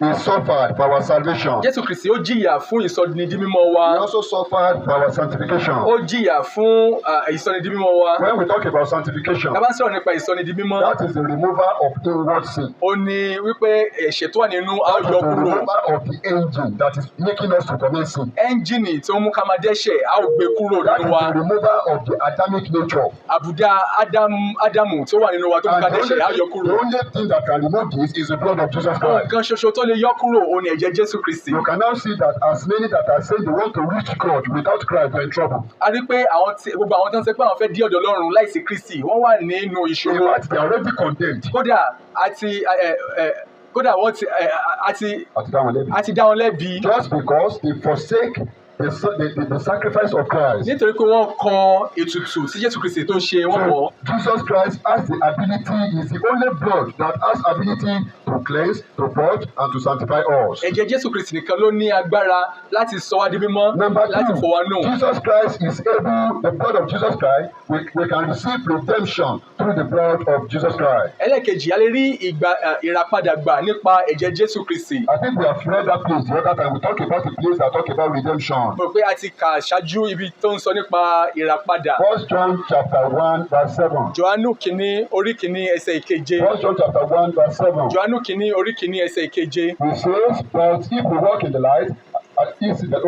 He suffered for our salvation. Jésù Kristi ó jìyà fún ìsọdimímọ́ wa. He also suffered for our sanctification. ó jìyà fún ìsọdimímọ́ wa. When we talk about sanctification, tá bá ń sọ̀rọ̀ nípa ìsọdimímọ́. that is the removal of inward sin. ó ní wípé ẹ̀ṣẹ̀ tó wà nínú á That is yọ the kúrò. removal of the engine that is making us to commit sin. ẹ́ńjìnì tó ń mú ká máa dẹ́ṣẹ̀ á ò gbé kúrò That nínú is wa. the removal of the Adamic nature. àbùdá Ádámù tó wà nínú wa tó mú ká dẹ́ṣẹ̀ á yọ The kúrò. only thing that can remove this is the blood of Jesus Christ. nǹkan ṣoṣo tó lè yọ kúrò ó ní ẹ̀jẹ̀ Jésù Kristi. You can now see that as many that are saying they want to reach God without Christ, they're in trouble. a rí pé gbogbo àwọn tó ń sọ pé àwọn fẹ́ dí ọ̀dọ̀ Ọlọ́run láìsí Kristi wọ́n wà nínú In ìṣòro. fact, they are already condemned. kódà wọ́n ti dá wọn lẹ́bi Just because they forsake the sacrifice of Christ. nítorí pé wọ́n kọ ètùtù tí Jésù Kristi tó ṣe wọ́n kọ̀. So Jesus Christ has the ability, is the only blood that has ability to cleanse, to purge, and to sanctify us. ẹ̀jẹ̀ Jésù Kristi nìkan ló ní agbára láti sọ wá di mímọ́ Number láti fọ̀ wá nù. two, Jesus Christ is able, the blood of Jesus Christ, we can receive redemption through the blood of Jesus Christ. ẹlẹ́ẹ̀kejì a lè rí ìràpadà gbà nípa ẹ̀jẹ̀ Jésù Kristi. I think we have read that place the other time. We talk about the place that talk about redemption. mo rò pé a ti kà ṣáájú ibi tó ń sọ nípa ìràpadà. 1 John chapter 1 verse 7. Jòhánù kìíní orí kìíní ẹsẹ̀ ìkeje. 1 John chapter 1 verse 7. Jòhánù kìíní orí kìíní ẹsẹ̀ ìkeje. He says, but if we walk in the light, it's not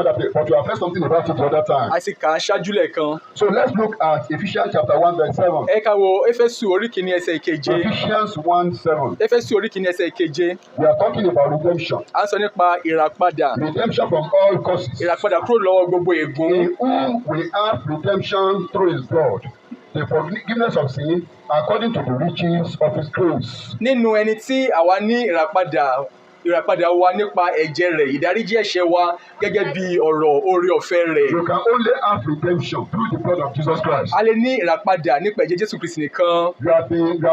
that way, but we have heard something about it the other time. a ti kà á ṣáájú lẹ́ẹ̀kan. So let's look at Ephesians chapter 1 verse 7. ẹ ká wo Éfésù orí kìíní ẹsẹ̀ ìkeje. Ephesians 1 7. Éfésù orí kìíní ẹsẹ̀ ìkeje. We are talking about redemption. a ń sọ nípa ìràpadà. Redemption from all causes. ìràpadà kúrò lọ́wọ́ gbogbo ègún. In whom we have redemption through his blood, the forgiveness of sin according to the riches of his grace. nínú ẹni tí àwa ní ìràpadà wa nípa ẹ̀jẹ̀ rẹ̀ ìdáríjì ẹ̀ṣẹ̀ wa gẹ́gẹ́ bí ọ̀rọ̀ oore ọ̀fẹ́ rẹ̀. You can only have redemption through the blood of Jesus Christ. a lè ní ìràpadà nípa ẹ̀jẹ̀ Jésù Kristi nìkan. You have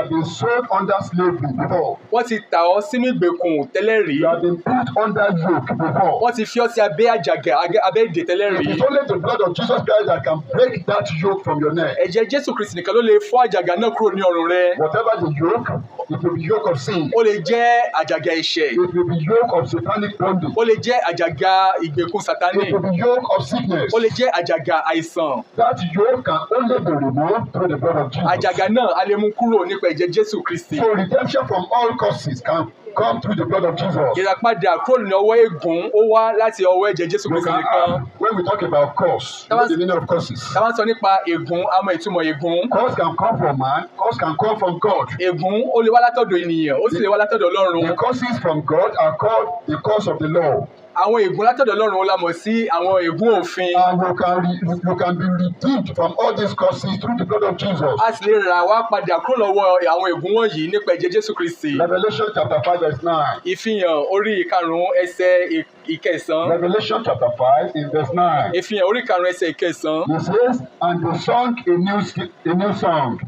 been sold under slavery before. wọ́n ti tà ọ́ sínú ìgbèkùn tẹ́lẹ̀ rí. You have been put under yoke before. wọ́n ti fi ọ́ sí abẹ́ àjàgà abẹ́ ìdè tẹ́lẹ̀ rí. It is only the blood of Jesus Christ that can break that yoke from your neck. ẹ̀jẹ̀ Jésù Kristi nìkan ló lè fọ́ àjàgà náà kúrò ní ọrùn rẹ. Whatever the yoke, it will be yoke of sin. ó lè jẹ́ àjàgà ẹ̀ṣẹ̀. It will be yoke of satanic bondage. ó lè jẹ́ àjàgà ìgbèkùn Sátánì. It will be yoke of sickness. ó lè jẹ́ àjàgà àìsàn. That yoke can only be removed through the blood of Jesus. àjàgà náà a lè mú kúrò nípa ẹ̀jẹ̀ Jésù Kristi. So redemption from all causes can come through the blood of Jesus. ìràpadà kúrò ní ọwọ́ ègún ó wá láti ọwọ́ ẹ̀jẹ̀ Jésù You Kristi can nìkan. have, when we talk about cause, you know the meaning of causes. tá bá ń sọ nípa ègún a mọ ìtumọ̀ ègún. Cause can come from man, cause can come from God. ègún ó lè wá látọ̀dọ̀ ènìyàn ó sì lè wá látọ̀dọ̀ Ọlọ́run. The causes from God are called the cause of the law. àwọn ègún látọ̀dọ̀ Ọlọ́run ó la mọ̀ sí àwọn ègún òfin. And you can be redeemed from all these causes through the blood of Jesus. a sì lè rà wá padà kúrò lọ́wọ́ àwọn ègún wọ̀nyí nípa ẹ̀jẹ̀ Jésù Kristi. Revelation chapter 5 verse 9. ìfihàn orí ìkarùn-ún ẹsẹ̀ ìkẹsàn-án. Revelation chapter 5 in verse 9. ìfihàn orí ìkarùn-ún ẹsẹ̀ ìkẹsàn-án. It says, and they sung a new song.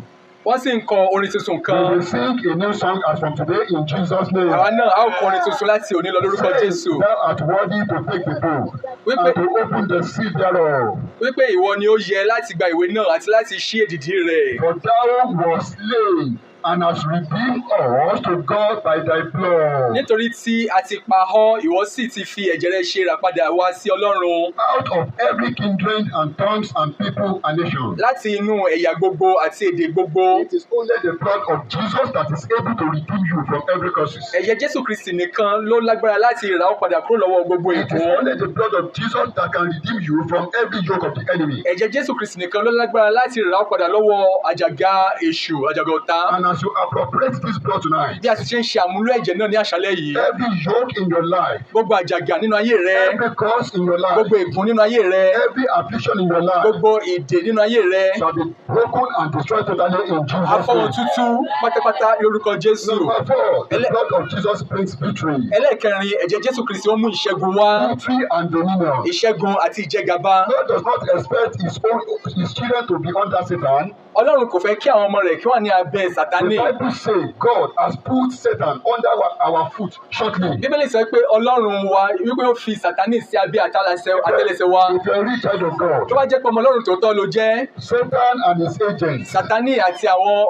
wọ́n sì ń kọ orin tuntun We kan. will sing a new song as from today in Jesus' name. àwa náà a ó kọ orin tuntun láti òní lọ lórúkọ Jésù. Thou art worthy to take the book Wípé- and to open the seal thereof. wípé ìwọ ni ó yẹ láti gba ìwé náà àti láti ṣí èdìdì rẹ̀. For thou wast slain and has redeemed us to God by thy blood. nítorí tí a ti pa ọ́ ìwọ sì ti fi ẹ̀jẹ̀ rẹ ṣe ìràpadà wá sí Ọlọ́run. Out of every kindred and tongues and people and nation. láti inú ẹ̀yà gbogbo àti èdè gbogbo. It is only the blood of Jesus that is able to redeem you from every curses. ẹ̀jẹ̀ Jésù Kristi nìkan ló lágbára láti rà ọ́ padà kúrò lọ́wọ́ gbogbo It is ègún. only the blood of Jesus that can redeem you from every yoke of the enemy. ẹ̀jẹ̀ Jésù Kristi nìkan ló lágbára láti rà ọ́ padà lọ́wọ́ àjàgà èṣù àjàgà ọ̀tá. And as you appropriate this blood tonight, bí a sì ṣe ń ṣe àmúlò ẹ̀jẹ̀ náà ní àṣálẹ́ yìí. every yoke in your life, gbogbo àjàgà nínú ayé rẹ. every curse in your life, gbogbo ègún nínú ayé rẹ. every affliction in your life gbogbo ìdè nínú ayé rẹ. shall be broken and destroyed totally in Jesus' afọwọ́ name. tútú pátápátá lórúkọ Jésù. Number 4, the blood of Jesus brings victory. ẹlẹ́ẹ̀kẹrin ẹ̀jẹ̀ Jésù Kristi ó mú ìṣẹ́gun wá. Victory and dominion. ìṣẹ́gun àti ìjẹgàba. God does not expect his children to be under Satan. Ọlọ́run kò fẹ́ kí àwọn ọmọ rẹ̀ kí wọ́n ní abẹ́ The Sátánì. Bible says God has put Satan under our foot shortly. Bíbélì sọ pé Ọlọ́run wa wípé ó fi Sátánì sí abẹ́ àtẹ́lẹsẹ̀ wa. If you're a real child of God, tó bá jẹ́ pé ọmọ Ọlọ́run tòótọ́ ló jẹ́. Satan and his agents Sátánì àti àwọn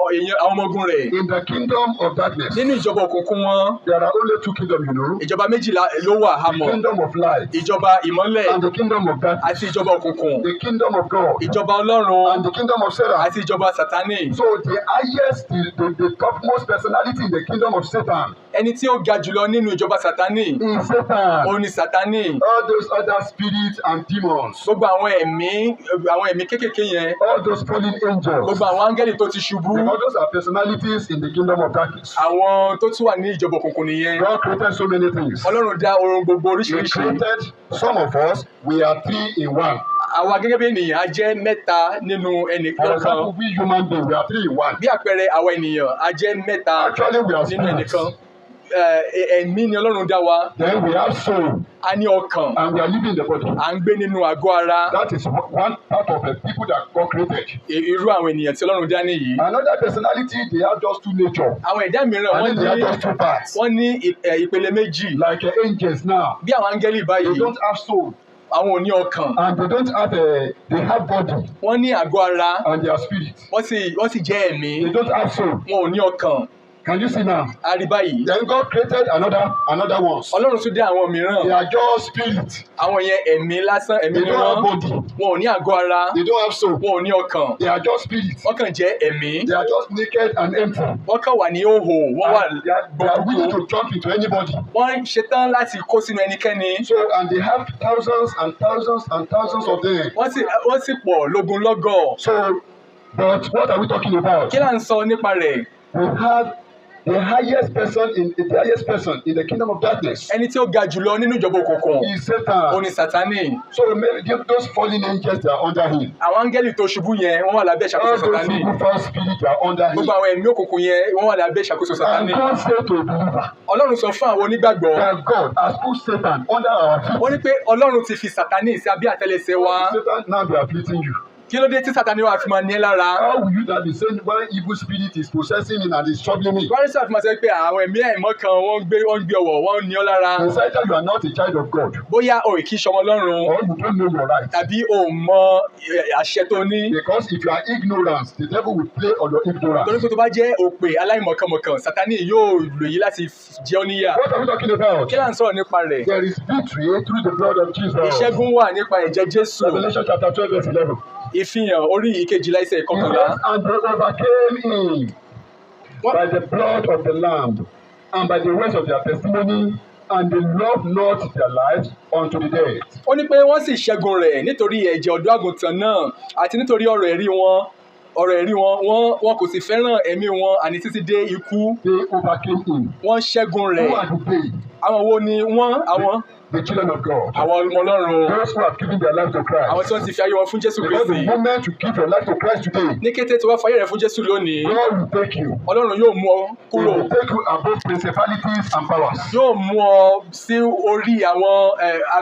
ọmọ ogun rẹ̀. in the kingdom of darkness, nínú ìjọba òkùnkùn wọn. there are only two kingdoms, you know. ìjọba méjìlá ló wà The àmọ́. kingdom of light ìjọba ìmọ́lẹ̀ and the kingdom of darkness. àti ìjọba òkùnkùn. The kingdom of God ìjọba Ọlọ́run and the kingdom of Satan. àti ìjọba Sátánì. So the highest, the topmost personality in the kingdom of Satan ẹni tí ó ga jùlọ nínú ìjọba Sátánì is Satan. òun ni Sátánì. All those other spirits and demons, gbogbo àwọn ẹ̀mí kéékèèké yẹn. all those fallen angels, gbogbo àwọn áńgẹ́lì tó ti ṣubú. because those are personalities in the kingdom of darkness. àwọn tó tún wà ní ìjọba òkùnkùn nìyẹn. God created so many things. Ọlọ́run dá ohun gbogbo He oríṣiríṣi. created some of us, we are 3 in 1. àwa gẹ́gẹ́ bí ènìyàn a jẹ́ mẹ́ta nínú ẹnì For kọ̀ọ̀kan. example, we human beings, we are 3 in 1. bí àpẹẹrẹ àwa ènìyàn a jẹ́ mẹ́ta Actually, we are nínú spirits. ẹnìkan. ẹ̀mí ni Ọlọ́run dá wa. Then we have soul, a ní ọkàn. and we are living in the body. à ń gbé nínú àgọ́ ara. That is one part of the people that God created. irú àwọn ènìyàn tí Ọlọ́run dá nìyí. Another personality, they have just 2 nature. àwọn ẹ̀dá mìíràn And then they have just 2 parts. wọ́n ní ìpele méjì. Like angels now, bí àwọn áńgẹ́lì they báyìí don't have soul, àwọn ò ní ọkàn. and they don't have they have body, wọ́n ní àgọ́ ara and they are spirit. wọ́n sì jẹ́ ẹ̀mí. They don't have soul. wọn ò ní ọkàn. Can you see now? a rí báyìí. Then God created another ones. Ọlọ́run tún dá àwọn They mìíràn. are just spirit. àwọn yẹn ẹ̀mí lásán ẹ̀mí They ni don't wọ́n. have body. wọn ò ní àgọ́ ara. They don't have soul. wọn ò ní ọkàn. They are just spirit. wọ́n kàn jẹ́ ẹ̀mí. They are just naked and empty. wọ́n kàn wà ní òhò. wọ́n wà And they are willing gbogbo. to jump into anybody. wọ́n ṣetán láti kó sínú ẹnikẹ́ni. So, and they have thousands and thousands and thousands of them. wọ́n sì pọ̀ lógúnlọ́gọ̀. So, but what are we talking about? kí là ń sọ nípa rẹ̀? We have the highest person in the kingdom of darkness ẹni tí ó ga jùlọ nínú ìjọba òkùnkùn is ó Satan. ní Sátánì. So maybe those fallen angels, they are under him. àwọn áńgẹ́lì tó ṣubú yẹn wọ́n wà lábẹ́ ìṣàkóso All those Sátánì. evil false spirits are under him. gbogbo àwọn ẹ̀mí òkùnkùn yẹn wọ́n wà lábẹ́ ìṣàkóso And Sátánì. God said to a believer Ọlọ́run sọ fún àwọn onígbàgbọ́. that God has put Satan under our feet. wọ́n ní pé Ọlọ́run ti fi Sátánì sí abẹ́ àtẹ́lẹsẹ̀ wa. Satan now be afflicting you. kí ló dé tí Sátánì wà fi máa ní ẹ́ lára? How will you that be saying one evil spirit is possessing me and is troubling me? wọ́n ṣàfihàn sọ pé àwọn ẹ̀mí àìmọ́ kan wọ́n ń gbé ọ̀wọ̀ wọ́n ń ní ọ́ lára. Inside that you are not a child of God, bóyá o kì í ṣọmọ Ọlọ́run or you don't know your right. tàbí o ò mọ àṣẹ tó ní. Because if you are ignorant, the devil will play on your torí ignorance. pé tó bá jẹ́ òpè aláìmọ̀kànmọ̀kàn Sátánì yóò lò yí láti jẹ ọ́ níyà. What are we talking about? kí là ń sọ̀rọ̀ nípa rẹ̀? There is victory through the blood of Jesus. ìṣẹ́gun wà nípa ẹ̀jẹ̀ Jésù. Revelation chapter 12 verse 11. ìfihàn orí ìkejìlá ẹsẹ̀ Yes, ìkọkànlá. and they overcame him by the blood of the Lamb and by the words of their testimony, and they loved not their lives unto the death. ó ní pé wọ́n sì ṣẹ́gun rẹ̀ nítorí ẹ̀jẹ̀ ọ̀dọ́ àgùntàn náà àti nítorí ọ̀rọ̀ ẹ̀rí wọn kò sì fẹ́ràn ẹ̀mí wọn àní títí dé ikú. They overcame him. wọ́n ṣẹ́gun rẹ̀. Who are they? àwọn wo ni wọ́n? àwọn The children of God. ọmọ Ọlọ́run. Those who have given their life to Christ. àwọn tí wọ́n ti fi ayé wọn fún Jésù Because Kristi. the moment you give your life to Christ today, ní kété tí wọ́n fayé rẹ̀ fún Jésù lónìí, God will take you. Ọlọ́run yóò mú ọ He kúrò. will take you above principalities and powers. yóò mú ọ sí orí àwọn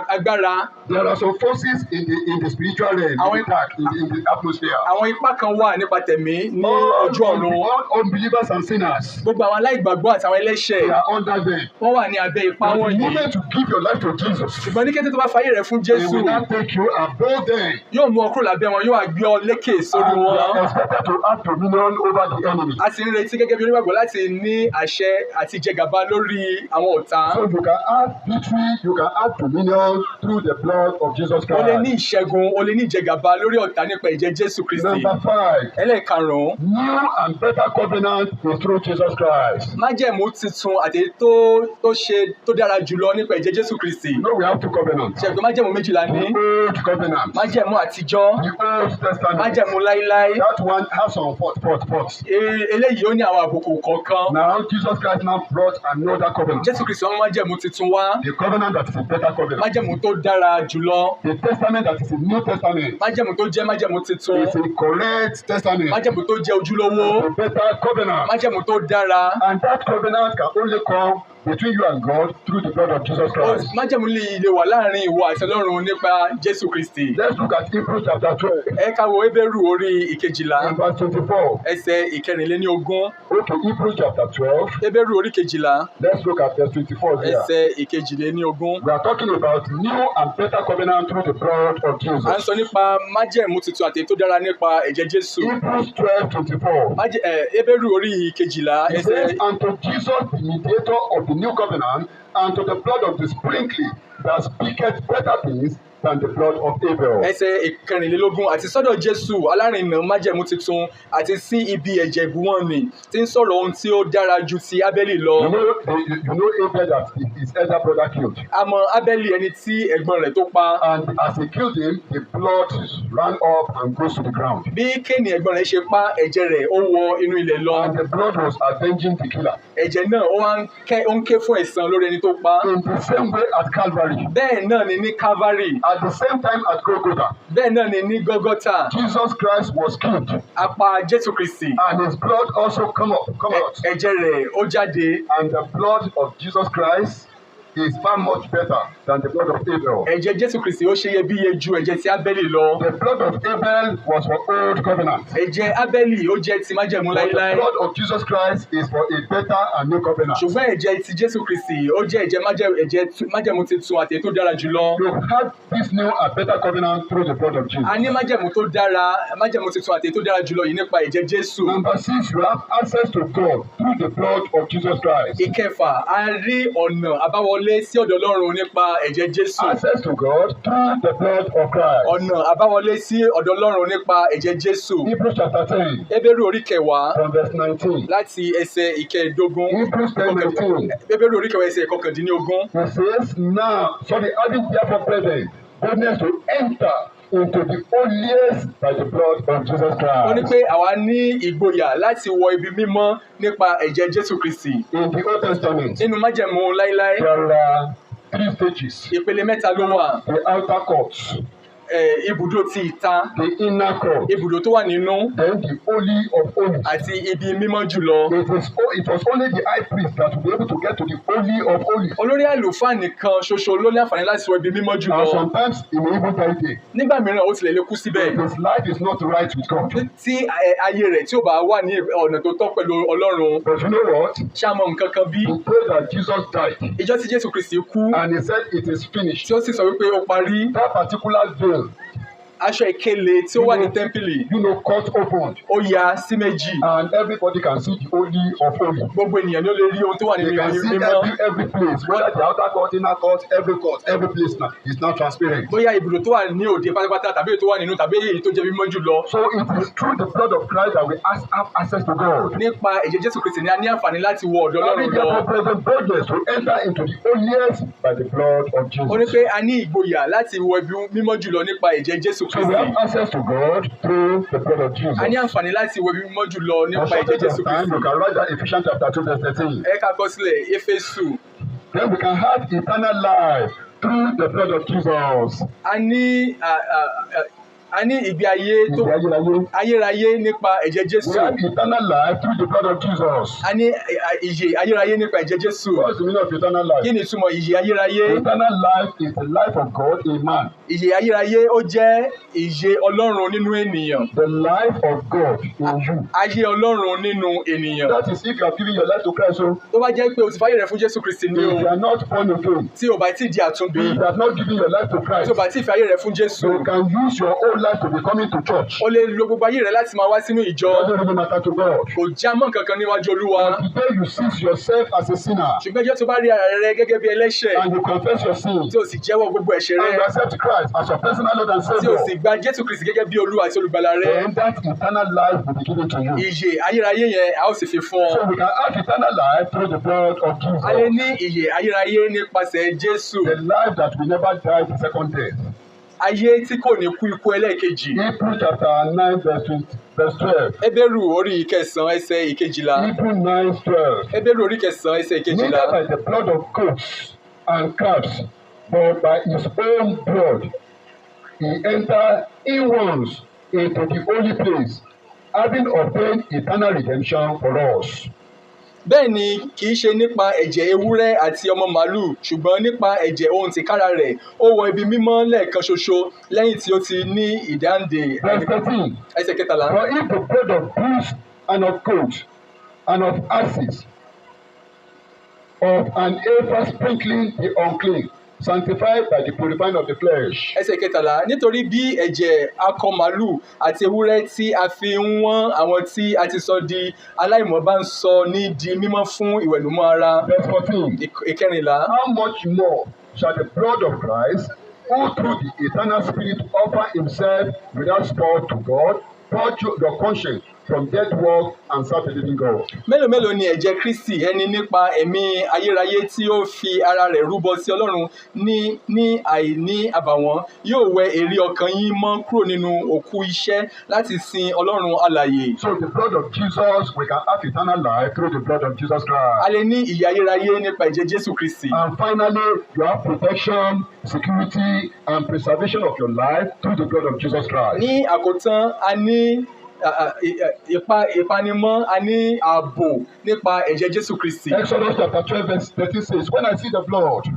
agbára. There are some forces in the spiritual realm, in the dark, in the atmosphere. àwọn ipá kan wà nípa tẹ̀mí ní All ojú ọ̀run. unbelievers and sinners, gbogbo àwọn aláìgbàgbọ́ àti àwọn they ẹlẹ́ṣẹ̀ are under them. wọ́n wà ní abẹ́ ipa But the wọ̀nyí moment you give your life to Jesus, ṣùgbọ́n ní kété tó bá fayé rẹ̀ fún He Jésù will not take you above them. yóò mú ọ kúrò lábẹ́ wọn yóò wá gbé ọ lékè sórí And you wọn. are expected to have dominion over the enemy. A sì ń retí gẹ́gẹ́ bí onígbàgbọ́ láti ní àṣẹ àti jẹgàba lórí àwọn ọ̀tá. So you can have victory, you can have dominion through the blood of Jesus O lè ní Christ. ìṣẹ́gun, o lè ní ìjẹgàba lórí ọ̀tá nípa ẹ̀jẹ̀ Jésù Kristi. Number 5, Ẹlẹ́ẹ̀karùn-ún, new and better covenant is through Jesus Christ. májẹ̀mú titun àti tó dára jùlọ nípa ẹ̀jẹ̀ Jésù Kristi. You know we have two covenants. Ṣẹ̀gbọ́n májẹ̀mú méjìlá ní The old covenant, májẹ̀mú àtijọ́, the Old Testament. májẹ̀mú láíláí. That one has some faults. Eléyìí ó ní àwọn àbùkù kọ̀ọ̀kan. Now Jesus Christ now brought another covenant. Jésù Kristi wọ́n májẹ̀mú titun wá, The covenant that is a better covenant. májẹ̀mú tó dára jùlọ, The testament that is a new testament májẹ̀mú tó jẹ́ májẹ̀mú titun, is a correct testament. májẹ̀mú tó jẹ́ ojúlówó, A better covenant. májẹ̀mú tó dára. And that covenant can only come between you and God through the blood of Jesus Christ. Májẹ̀mú lè wà láàrin ìwọ àti Ọlọ́run nípa Jésù Kristi. Let's look at Hebrews chapter 12, Ẹ ká wo Hébérù orí ìkejìlá and verse 24. ẹsẹ̀ ìkẹrìnléníogún. Okay, Hebrews chapter 12. Hébérù orí kejìlá Let's look at verse 24 here. ẹsẹ̀ ìkejìléníogún. We are talking about new and better covenant through the blood of À ń Jesus. sọ nípa májẹ̀mú tuntun àti tó dára nípa ẹ̀jẹ̀ Jésù. Hebrews 12:24. Hébérù orí ìkejìlá It ẹsẹ̀ says, "And to Jesus, the mediator of the new covenant, and to the blood of the sprinkling that speaketh better things than the blood of Abel." ẹsẹ̀ ìkẹrìnlélógún àti sọ́dọ̀ Jésù alárinà májẹ̀mú tuntun àti sí ibi ẹ̀jẹ̀ ìbúwọ́nì tí ń sọ̀rọ̀ ohun tí ó dára ju ti Ábẹ́lì lọ. You know Abel that his elder brother killed. Àmọ́ Ábẹ́lì ẹni tí ẹ̀gbọ́n rẹ̀ tó pa. And as he killed him, the blood ran up and goes to the ground. Bí Kéènì ẹ̀gbọ́n rẹ̀ ṣe pa ẹ̀jẹ̀ rẹ̀ ó wọ inú ilẹ̀ lọ. And the blood was avenging the killer. Ẹ̀jẹ̀ náà ó ń ké fún ẹ̀san lórí ẹni tó pa. In the same way at Calvary, Bẹ́ẹ̀ náà ni ní Calvary, at the same time at Golgotha, bẹ́ẹ̀ náà ni ní Gọ́gọ́tà. Jesus Christ was killed, A pa Jésù Kristi. and his blood also come out. Ẹ̀jẹ̀ rẹ̀ ó jáde. And the blood of Jesus Christ is far much better than the blood of Abel. Ẹ̀jẹ̀ Jésù Kristi ó ṣe iyebíye ju ẹ̀jẹ̀ ti Ábẹ́lì lọ. The blood of Abel was for old covenant, Ẹ̀jẹ̀ Ábẹ́lì ó jẹ́ ti májẹ̀mú but the láíláí. blood of Jesus Christ is for a better and new covenant. Ṣùgbọ́n ẹ̀jẹ̀ ti Jésù Kristi ó jẹ́ ẹ̀jẹ̀ májẹ̀mú titun àti èyí tó dára jùlọ. You have this new and better covenant through the blood of Jesus. A ní májẹ̀mú tó dára, májẹ̀mú titun àti èyí tó dára jùlọ yìí nípa ẹ̀jẹ̀ Jésù. Number 6, you have access to God through the blood of Jesus Christ. Ìkẹfà, a rí ọ̀nà àbáwọlé sí ọ̀dọ̀ Ọlọ́run nípa ẹ̀jẹ̀ Jésù. Access to God through the blood of Christ. Ọ̀nà àbáwọlé sí ọ̀dọ̀ Ọlọ́run nípa ẹ̀jẹ̀ Jésù. Hebrews chapter 10, Hébérù orí kẹwàá from verse 19. láti ẹsẹ̀ ìkẹẹ̀dógún. Hebrews 10:19. Hébérù orí kẹwàá ẹsẹ̀ ìkọkàndínlógún. It says, "Now, having therefore brethren, boldness to enter into the holiest by the blood of Jesus Ó ní Christ." pé àwa ní ìgboyà láti wọ ibi mímọ́ nípa ẹ̀jẹ̀ Jésù Kristi. In the Old Testament, Nínú májẹ̀mú láíláí, there are 3 stages: ìpele mẹ́ta ló wà. the outer court, Ibùdó ti ìta, the inner court, ibùdó tó wà nínú, then the holy of holies. àti ibi mímọ́ jùlọ. It was only the high priest that would be able to get to the holy of holies. Olórí àlùfáà nìkan ṣoṣo ló ní àǹfààní láti wọ ibi mímọ́ And jùlọ. sometimes he may even die there. Nígbà mìíràn ó tilẹ̀ lè kú síbẹ̀. His life is not right with God. Tí ayé rẹ̀ tí ò bá wà ní ọ̀nà tó tọ́ pẹ̀lú Ọlọ́run, But you know what? ṣáàmọ̀ nǹkan kan bí. He prayed that Jesus died, Ìjọ́ tí Jésù Kristi kú, and he said it is finished. tí ó sì sọ wípé ó parí, That particular veil, aṣọ ìkélé tí ó wà ní tẹ́ḿpìlì, cut opened, ó ya sí méjì. and everybody can see the holy of holies. Gbogbo ènìyàn ni ó lè rí ohun tó wà They nínú can ibi see mímọ́. every place, whether the outer court, inner court, every place now is now transparent. Bóyá ibùdó tó wà ní òde pátápátá tàbí èyí tó wà nínú tàbí èyí tó jẹ́ mímọ́ jùlọ. So it is through the blood of Christ that we have access to God. Nípa ẹ̀jẹ̀ Jésù Kristi ni a ní àǹfààní láti wọ ọ̀dọ̀ Having Ọlọ́run lọ. therefore present boldness to enter into the holiest by the blood of Ó ní Jesus. pé a ní ìgboyà láti wọ ibi mímọ́ jùlọ nípa ẹ̀jẹ̀ Jésù So we Kristi. have access to God through the blood of Jesus. A ní àǹfààní láti wọ ibi mímọ́ jùlọ For nípa ẹ̀jẹ̀ shortage Jésù of time, Kristi. you can write that Ephesians chapter 2 verse 13. Ẹ ká kọ sílẹ̀ Éfésù. Then we can have eternal life through the blood of Jesus. A ní a ní ìgbé ayé tó ìgbé ayérayé. ayérayé nípa ẹ̀jẹ̀ We Jésù. have eternal life through the blood of Jesus. A ní ìyè ayérayé nípa ẹ̀jẹ̀ Jésù. What's the meaning of eternal life? Kí ni ìtumọ̀ ìyè ayérayé? Eternal life is the life of God in man. Ìyè ayérayé ó jẹ́ ìyè Ọlọ́run nínú ènìyàn. The life of God in you. Ayé Ọlọ́run nínú ènìyàn. That is if you are giving your life to Christ. So Tó bá jẹ́ pé o ti fàyè rẹ̀ fún Jésù Kristi ní if you o, are not born again, tí o bá ti di àtúnbí, if you have not given your life to tí Christ, o bá ti fàyè rẹ̀ fún Jésù, you can use your whole life to be coming to church. o lè lo gbogbo ayé rẹ̀ láti máa wá sínú It ìjọ. doesn't really matter to God. Kò já mọ́ kankan níwájú Olúwa. The day you see yourself as a sinner Ṣùgbọ́n jẹ́ tó bá rí ara rẹ gẹ́gẹ́ bí ẹlẹ́ṣẹ̀, and you confess your sin tí o sì jẹ́wọ́ gbogbo ẹ̀ṣẹ̀ and rẹ, you accept Christ as your personal Lord and tí o Savior, sì gba Jésù Kristi gẹ́gẹ́ bí Olúwa àti Olùgbàlà rẹ, then that eternal life will be given to you. ìyè ayérayé yẹn a ó sì fi fún So ọ. we can have eternal life through the blood of Jesus. A lè ní ìyè ayérayé nípasẹ̀ Jésù. The life that will never die the second death. Ayé tí kò ní kú ikú ẹlẹ́ẹ̀kejì. Hebrew chapter 9 verse 12. Hébérù orí ìkẹsàn-án ẹsẹ̀ ìkejìlá. Hebrew 9:12. Hébérù orí ìkẹsàn-án ẹsẹ̀ ìkejìlá. Neither by the blood of goats and calves, but by his own blood, he entered in once into the holy place, having obtained eternal redemption for us. Bẹ́ẹ̀ ni kì í ṣe nípa ẹ̀jẹ̀ ewúrẹ́ àti ọmọ màálù, ṣùgbọ́n nípa ẹ̀jẹ̀ ohun tìkára rẹ̀. Ó wọ ibi mímọ́ lẹ́ẹ̀kan ṣoṣo lẹ́yìn tí ó ti ní ìdáǹdè. Verse 13. Ẹsẹ̀ kẹtàlá. For if the blood of bulls and of goats and of asses, of an heifer sprinkling the unclean, sanctified by the purifying of the flesh. Ẹsẹ̀ kẹtàlá. Nítorí bí ẹ̀jẹ̀ akọ màálù àti ewúrẹ́ tí a fi ń wọ́n àwọn tí a ti sọ di aláìmọ́ bá ń sọ ní di mímọ́ fún ìwẹ̀nùmọ́ ara. Verse 14. Ìkẹrìnlá. How much more shall the blood of Christ, who through the eternal Spirit offer himself without spot to God, purge your conscience from dead work and serve the living God. Mélòó mélòó ni ẹ̀jẹ̀ Kristi ẹni nípa ẹ̀mí ayérayé tí ó fi ara rẹ̀ rúbọ sí Ọlọ́run ní àìní àbàwọ́n yóò wẹ èrè ọkàn yín mọ́ kúrò nínú òkú iṣẹ́ láti sin Ọlọ́run alààyè. So the blood of Jesus, we can have eternal life through the blood of Jesus A Christ. lè ní ìyè ayérayé nípa ẹ̀jẹ̀ Jésù Kristi. And finally, you have protection, security, and preservation of your life through the blood of Jesus Christ. Ní àkótán, a ní ìpanimọ́, a ní ààbò nípa ẹ̀jẹ̀ Jésù Kristi. Exodus chapter 12 verse 13 says, when I see the blood,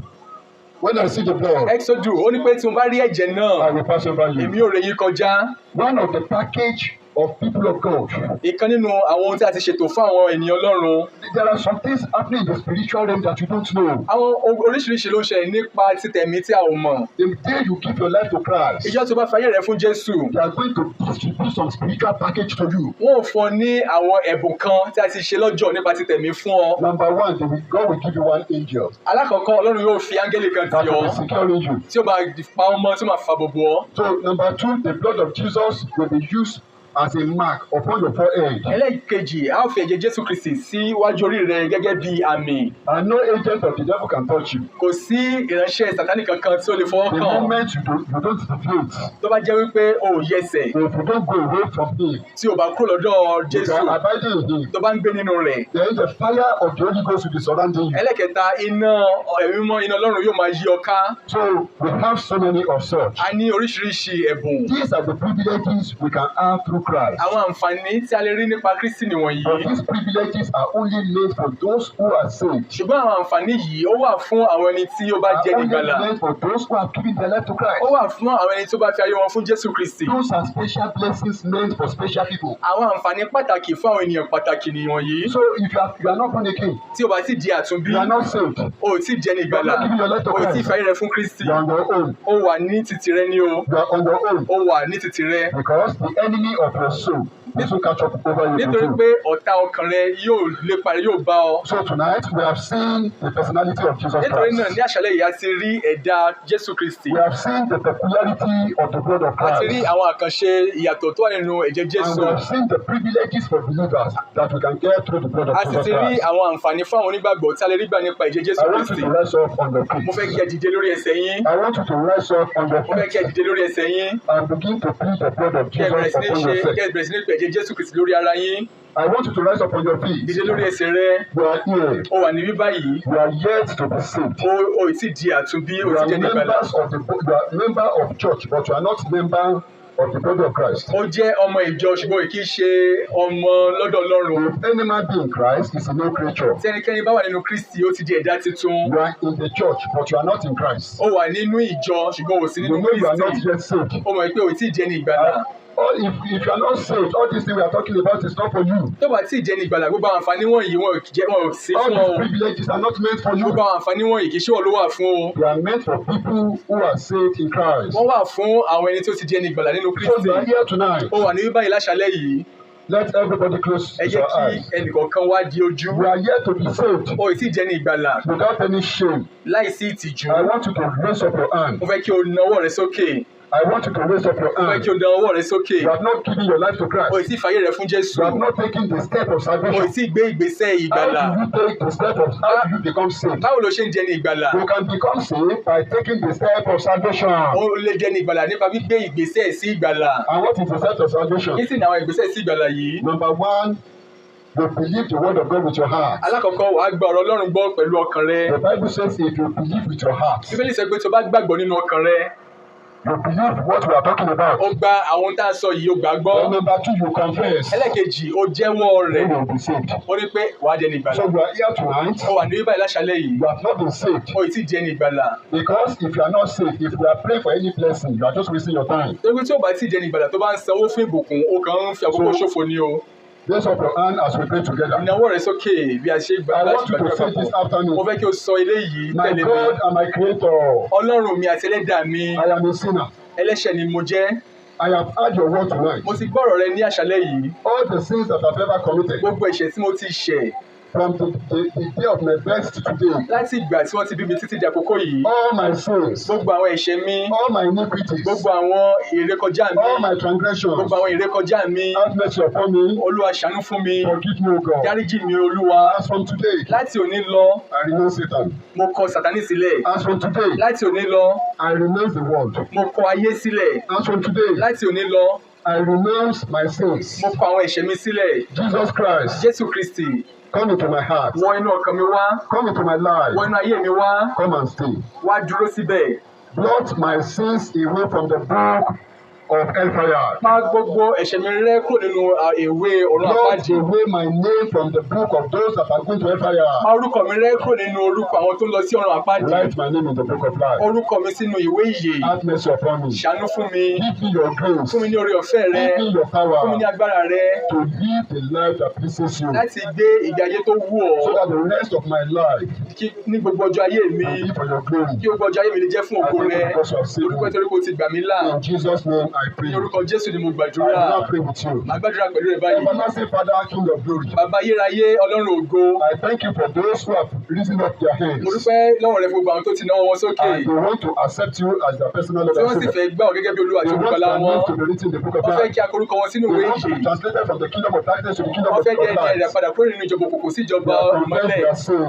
Exodus ó ní pé tí mo bá rí ẹ̀jẹ̀ I náà, will pass over èmi you. ò rè yín kọjá. One of the package of people of God. Ìkan nínú àwọn ohun tí a ti ṣètò fún àwọn ènìyàn Ọlọ́run. There are some things happening in the spiritual realm that you don't know. Àwọn oríṣiríṣi ló ń ṣẹlẹ̀ nípa títẹ̀mí tí a ò mọ̀. The day you give your life to Christ, Ìjọ́ tó bá fayé rẹ̀ fún Jésù, they are going to distribute some spiritual package to you. wọ́n ò fún ọ ní àwọn ẹ̀bùn kan tí a ti ṣe lọ́jọ́ nípa títẹ̀mí fún ọ. Number one, God will give you one angel Alákọ̀ọ́kọ́, Ọlọ́run yóò fi áńgẹ́lì kan that tì will ọ́ be securing you. tí ó máa pa ọmọ tí ó máa fàbò bò ọ́. So number two, the blood of Jesus will be used as a mark upon your forehead. Ẹlẹ́ẹ̀kejì, a ó fi ẹ̀jẹ̀ Jésù Kristi síwájú orí rẹ gẹ́gẹ́ bí àmì. And no agent of the devil can touch you. Kò sí ìránṣẹ́ Sátánì kankan tí ó lè fọwọ́ The kàn. moment you don't deviate, Tó bá jẹ́ wípé o ò yẹsẹ̀, if you don't go away from him, tí o bá kúrò lọ́dọ̀ you Jésù, are abiding in him, tó bá ń gbé nínú rẹ̀. then the fire of the Holy Ghost will be surrounding you. Ẹlẹ́kẹta, iná ẹ̀mí mímọ́, iná Ọlọ́run yóò máa yí ọ ká. So we have so many of such. A ní oríṣiríṣi ẹ̀bùn. These are the privileges we can have through Christ. Àwọn àǹfààní tí a lè rí nípa Kristi nìwọ̀nyí. But these privileges are only made for those who are saved. Ṣùgbọ́n àwọn àǹfààní yìí ó wà fún àwọn ẹni tí ó bá Are jẹ́ only nígbàlà. made for those who have given their life to Christ. Ó wà fún àwọn ẹni tó bá fi ayé wọn fún Jésù Kristi. Those are special blessings meant for special people. Àwọn àǹfààní pàtàkì fún àwọn ènìyàn pàtàkì nìwọ̀nyí. So if you are not born again, Tí o bá ti di àtúnbí, you are not saved, o ò tí ì jẹ́ nígbàlà, You are not giving your life to o ò tí ì Christ. fi ayé rẹ fún Kristi. you are on your own. Ó wà ní títì rẹ ní o. You are on your own. Ó wà ní títì rẹ. Because the enemy of your soul will soon catch up over you. Nítorí pé ọ̀tá ọkàn rẹ yóò lépa rẹ, yóò bá ọ. So tonight we have seen the personality of Jesus Nítorí náà Christ. ní àṣálẹ́ yìí a ti rí ẹ̀dá Jésù Kristi. We have seen the peculiarity of the blood of A ti rí Christ. àwọn àkànṣe ìyàtọ̀ tó wà nínú ẹ̀jẹ̀ And Jésù. we have seen the privileges for believers that we can get through the blood of A sì Jesus ti rí Christ. àwọn àǹfààní fún àwọn onígbàgbọ́ tí a lè rí gbà nípa ẹ̀jẹ̀ Jésù I want you Kristi. to rise up on your Mo fẹ́ feet. kí ẹ dìde lórí ẹsẹ̀ yín. I want you to rise up on your Mo fẹ́ kí ẹ feet dìde lórí ẹsẹ̀ yín. and begin to plead the blood of Kí ẹ bẹ̀rẹ̀ Jesus sí ní upon ṣe, yourself. kí ẹ bẹ̀rẹ̀ sí ní pè ẹ̀jẹ̀ Jésù Kristi lórí ara yín. I want you to rise up on your feet. Dìde lórí ẹsẹ̀ rẹ. You are here. Ó wà níbí báyìí. You are yet to be saved. O ì tí di àtúnbí, o You ì are tí jẹ́ nígbàlà. members of you are member of church, but you are not member of the body of Christ. ó jẹ́ ọmọ ìjọ ṣùgbọ́n kì í ṣe ọmọ lọ́dọ̀ Ọlọ́run. If any man be in Christ, is a new creature. tí ẹnikẹ́ni bá wà nínú Kristi ó ti di ẹ̀dá tuntun. You are in the church, but you are not in Christ. ó wà nínú ìjọ ṣùgbọ́n ò sí You nínú know you are not Kristi. yet saved. ó mọ̀ pé ò tí ì jẹ́ ní ìgbàlà. If you are not saved, all these things we are talking about is not for you. tó bá tí ì jẹ́ ní ìgbàlà gbogbo àwọn àǹfààní wọ̀nyí wọn ò sí All fún ọ. these privileges are not meant for you. gbogbo àwọn àǹfààní wọ̀nyí kì í ṣe wọ́n ló wà fún o. They are meant for people who are saved in Christ. wọ́n wà fún àwọn ẹni tó ti jẹ́ ní ìgbàlà nínú So Kristi. you are here tonight. ó wà níbí báyìí láṣálẹ́ yìí. Let everybody close ẹ jẹ́ your kí eyes. ẹnìkọ̀ọ̀kan wá di ojú. We are here to be saved ó ì tí ì jẹ́ ní ìgbàlà without any shame. láìsí ìtìjú. I want you to raise up your hand. mo fẹ́ kí o na ọwọ́ rẹ sókè. I want you to raise up your mo fẹ́ hand. kí o na ọwọ́ rẹ sókè. You have not given your life to o ì Christ. tí ì fàyè rẹ fún Jésù. You have not taken the step of o ì salvation. tí ì gbé ìgbésẹ̀ ìgbàlà. How do you take the step of how do you become saved? báwo ló ṣe ń jẹ́ ní ìgbàlà? You can become saved by taking the step of salvation. ó lè jẹ́ ní ìgbàlà nípa gbígbé ìgbésẹ̀ sí ìgbàlà. And what is the step of salvation? kí sì ni àwọn ìgbésẹ̀ sí ìgbàlà yìí? Number one, you believe the word of God with your heart. alákọ̀ọ́kọ́ wàá gba ọ̀rọ̀ Ọlọ́run gbọ́ pẹ̀lú ọkàn rẹ. The Bible says if you believe with your heart, Bíbélì sọ pé tó bá gbàgbọ́ nínú ọkàn rẹ, you believe what we are talking about. ó gba àwọn tá a sọ yìí ó gbà gbọ́. Then number two, you confess. ẹlẹ́kejì ó jẹ́wọ́ rẹ̀. You will be saved. ó ní pé wàá jẹ́ ní ìgbàlà. So you are here tonight. ó wà ní bíbá ìláṣálẹ̀ yìí. You have not been saved. ó ì tí ì jẹ́ ní ìgbàlà. Because if you are not saved, if you are praying for any blessing, you are just wasting your time. torí pé tí ó bá tí ì jẹ́ ní ìgbàlà tó bá ń sanwó fún ìbùkún ó kàn ń fi àkókò ṣòfò ni o. Raise up your hand as we pray together. ìnáwó rẹ sókè bí a ṣe gbà I láti want you to gbàdúrà say this papọ̀. after mo me. fẹ́ kí o sọ eléyìí My tẹ̀lé mi. God and my Creator, Ọlọ́run mi àti ẹlẹ́dàá mi, I am a sinner. ẹlẹ́ṣẹ̀ ni mo jẹ́. I have heard your word tonight. mo ti gbọ́rọ̀ rẹ ní àṣálẹ́ yìí. All the sins that I've ever committed, gbogbo ẹ̀ṣẹ̀ tí mo ti ṣẹ̀ from the day of my birth to today, láti ìgbà tí wọ́n ti bí mi títí di àkókò yìí. all my sins, gbogbo àwọn ẹ̀ṣẹ̀ mi, all my iniquities, gbogbo àwọn ìrékọjá mi, all my transgressions, gbogbo àwọn ìrékọjá mi, have mercy upon me. Olúwa ṣàánú fún mi. Forgive me, O God. dáríjì mi Olúwa. As from today, láti òní lọ I renounce Satan. mo kọ Sátánì sílẹ̀. As from today, láti òní lọ I renounce the world. mo kọ ayé sílẹ̀. As from today, láti òní lọ I renounce my sins. mo kọ àwọn ẹ̀ṣẹ̀ mi sílẹ̀. Jesus Christ, Jésù Kristi come into my heart. wọ inú ọkàn mi wá, Come into my wọ life. inú ayé mi wá, Come and stay. wá dúró síbẹ̀. Blot my sins away from the book of hellfire. pa gbogbo ẹ̀ṣẹ̀ mi rẹ́ kúrò nínú ìwé ọ̀run Blot àpáàdì. away my name from the book of those that are going to hellfire. pa orúkọ mi rẹ́ kúrò nínú orúkọ àwọn tó ń lọ sí ọ̀run àpáàdì. Write my name in the book of life. orúkọ mi sínú ìwé ìyè. Have mercy upon me. ṣàánú fún mi. Give me your grace. fún mi ní oore ọ̀fẹ́ rẹ. Give me your fún mi ní power agbára rẹ. to live the life that pleases you, láti gbé ìgbé ayé tó wù so ọ́. that the rest of my life kí ní gbogbo ọjọ́ ayé mi. will be for your glory. kí gbogbo ọjọ́ ayé mi lè jẹ́ fún ògo rẹ. orúkọ torí kò ti gbà mí là. In Jesus' name I pray. ní orúkọ Jésù ni mo I gbàdúrà. will not pray with you. màá gbàdúrà pẹ̀lú rẹ báyìí. Everlasting Father, King of glory, bàbá ayérayé Ọlọ́run ògo. I thank you for those who have risen up their hands mo dúpẹ́ lọ́wọ́ rẹ fún gbogbo àwọn tó ti náwó wọn sókè. and they want to accept you as their personal Lord tí and wọ́n sì Savior. fẹ́ gbà ọ́ gẹ́gẹ́ bí Olúwa àti They want olùgbàlà their wọn. names to be written in the book of wọ́n fẹ́ life. kí akorúkọ wọn sínú They ìwé want to be ìyè. translated from the kingdom of darkness to the kingdom wọ́n of fẹ́ jẹ́ ẹni ẹ̀dá light. padà kúrò nínú ìjọba òkùnkùn sí ìjọba ìmọ́lẹ̀.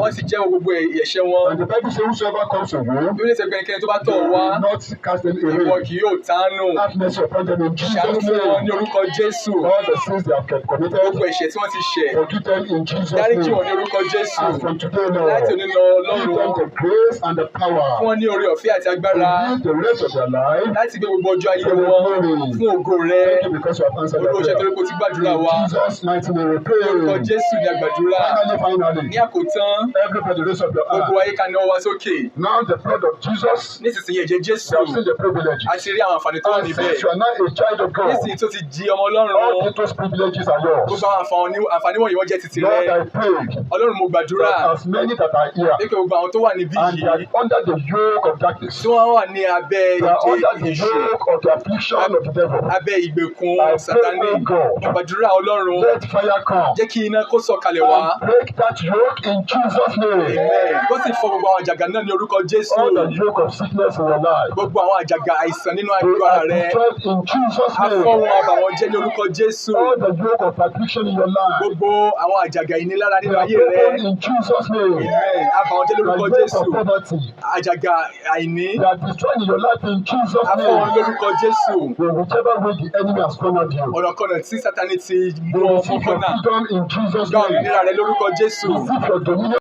wọ́n sì jẹ́wọ́ gbogbo ẹ̀ṣẹ̀ wọn. And the Bible says, whosoever comes to you, bí ó lè ṣe pé ẹnikẹ́ni tó bá tọ̀ they wá will not cast them ìwọ away. kì yóò tánú. Have mercy upon them in ṣàánú Jesus' fún wọn ní name. orúkọ Jésù. All the sins they have committed, gbogbo ẹ̀ṣẹ̀ tí wọ́n ti ṣẹ̀. forgive them in Jesus' dáríjì wọn ní name. orúkọ Jésù. And from today, láti Lord, òní lọ give Ọlọ́run them the grace and the fún power wọn ní oore ọ̀fẹ́ àti to agbára live the rest of their life. láti gbé gbogbo ọjọ́ ayé For your wọn glory. fún ògo rẹ. Thank you because you have answered olúwo ṣe our torí prayer. kò ti gbàdúrà wa. In Jesus' mighty name we ní orúkọ pray. Jésù ní àgbàdúrà. Finally, ní àkótán everybody raise up your gbogbo hand. ayé ká náwó wa sókè. Now the blood of Jesus, nísinsìnyí ẹ̀jẹ̀ Jésù you have seen the privileges. a ti rí àwọn àǹfààní tó wà And níbẹ̀. since you are now a child of God, nísinsìnyí tó ti di ọmọ Ọlọ́run all those privileges are yours. gbogbo àwọn àǹfààní wọ̀nyí wọ́n jẹ́ titi Lord, rẹ. I pray Ọlọ́run mo gbàdúrà that as many that are here pé kí gbogbo àwọn tó wà níbí and they are yìí under the yoke of darkness, tí wọ́n wà ní abẹ́ they are under the ìṣe yoke of the affliction of the devil, abẹ́ ìgbèkùn I pray, Sátánì. oh God, mo gbàdúrà Ọlọ́run let fire come jẹ́ kí iná kó sọ̀kalẹ̀ wá. and break that yoke in Jesus' name. Amen. Kó sì fọ́ gbogbo àwọn àjàgà náà ní orúkọ Jésù. All the yoke of sickness in your life, Gbogbo àwọn àjàgà àìsàn nínú they àgọ́ are ara rẹ. destroyed in Jesus' A fọ́ name. wọn àbàwọ́n jẹ́ ní orúkọ Jésù. All the yoke of affliction in your life, Gbogbo àwọn àjàgà ìnilára they nínú are ayé rẹ. broken in Jesus' name. Amen. Àbàwọ́n jẹ́ The lórúkọ yoke Jésù. of poverty, Àjàgà àìní. they are destroyed in your life in Jesus' A fọ́ wọn name. lórúkọ Jésù. In whichever way the enemy has cornered you, Ọ̀nàkọ̀nà tí Sátánì ti they mú ọ fún receive your kọ́nà. freedom in Jesus' Gba name. òmìnira rẹ lórúkọ Jésù. Receive your dominion.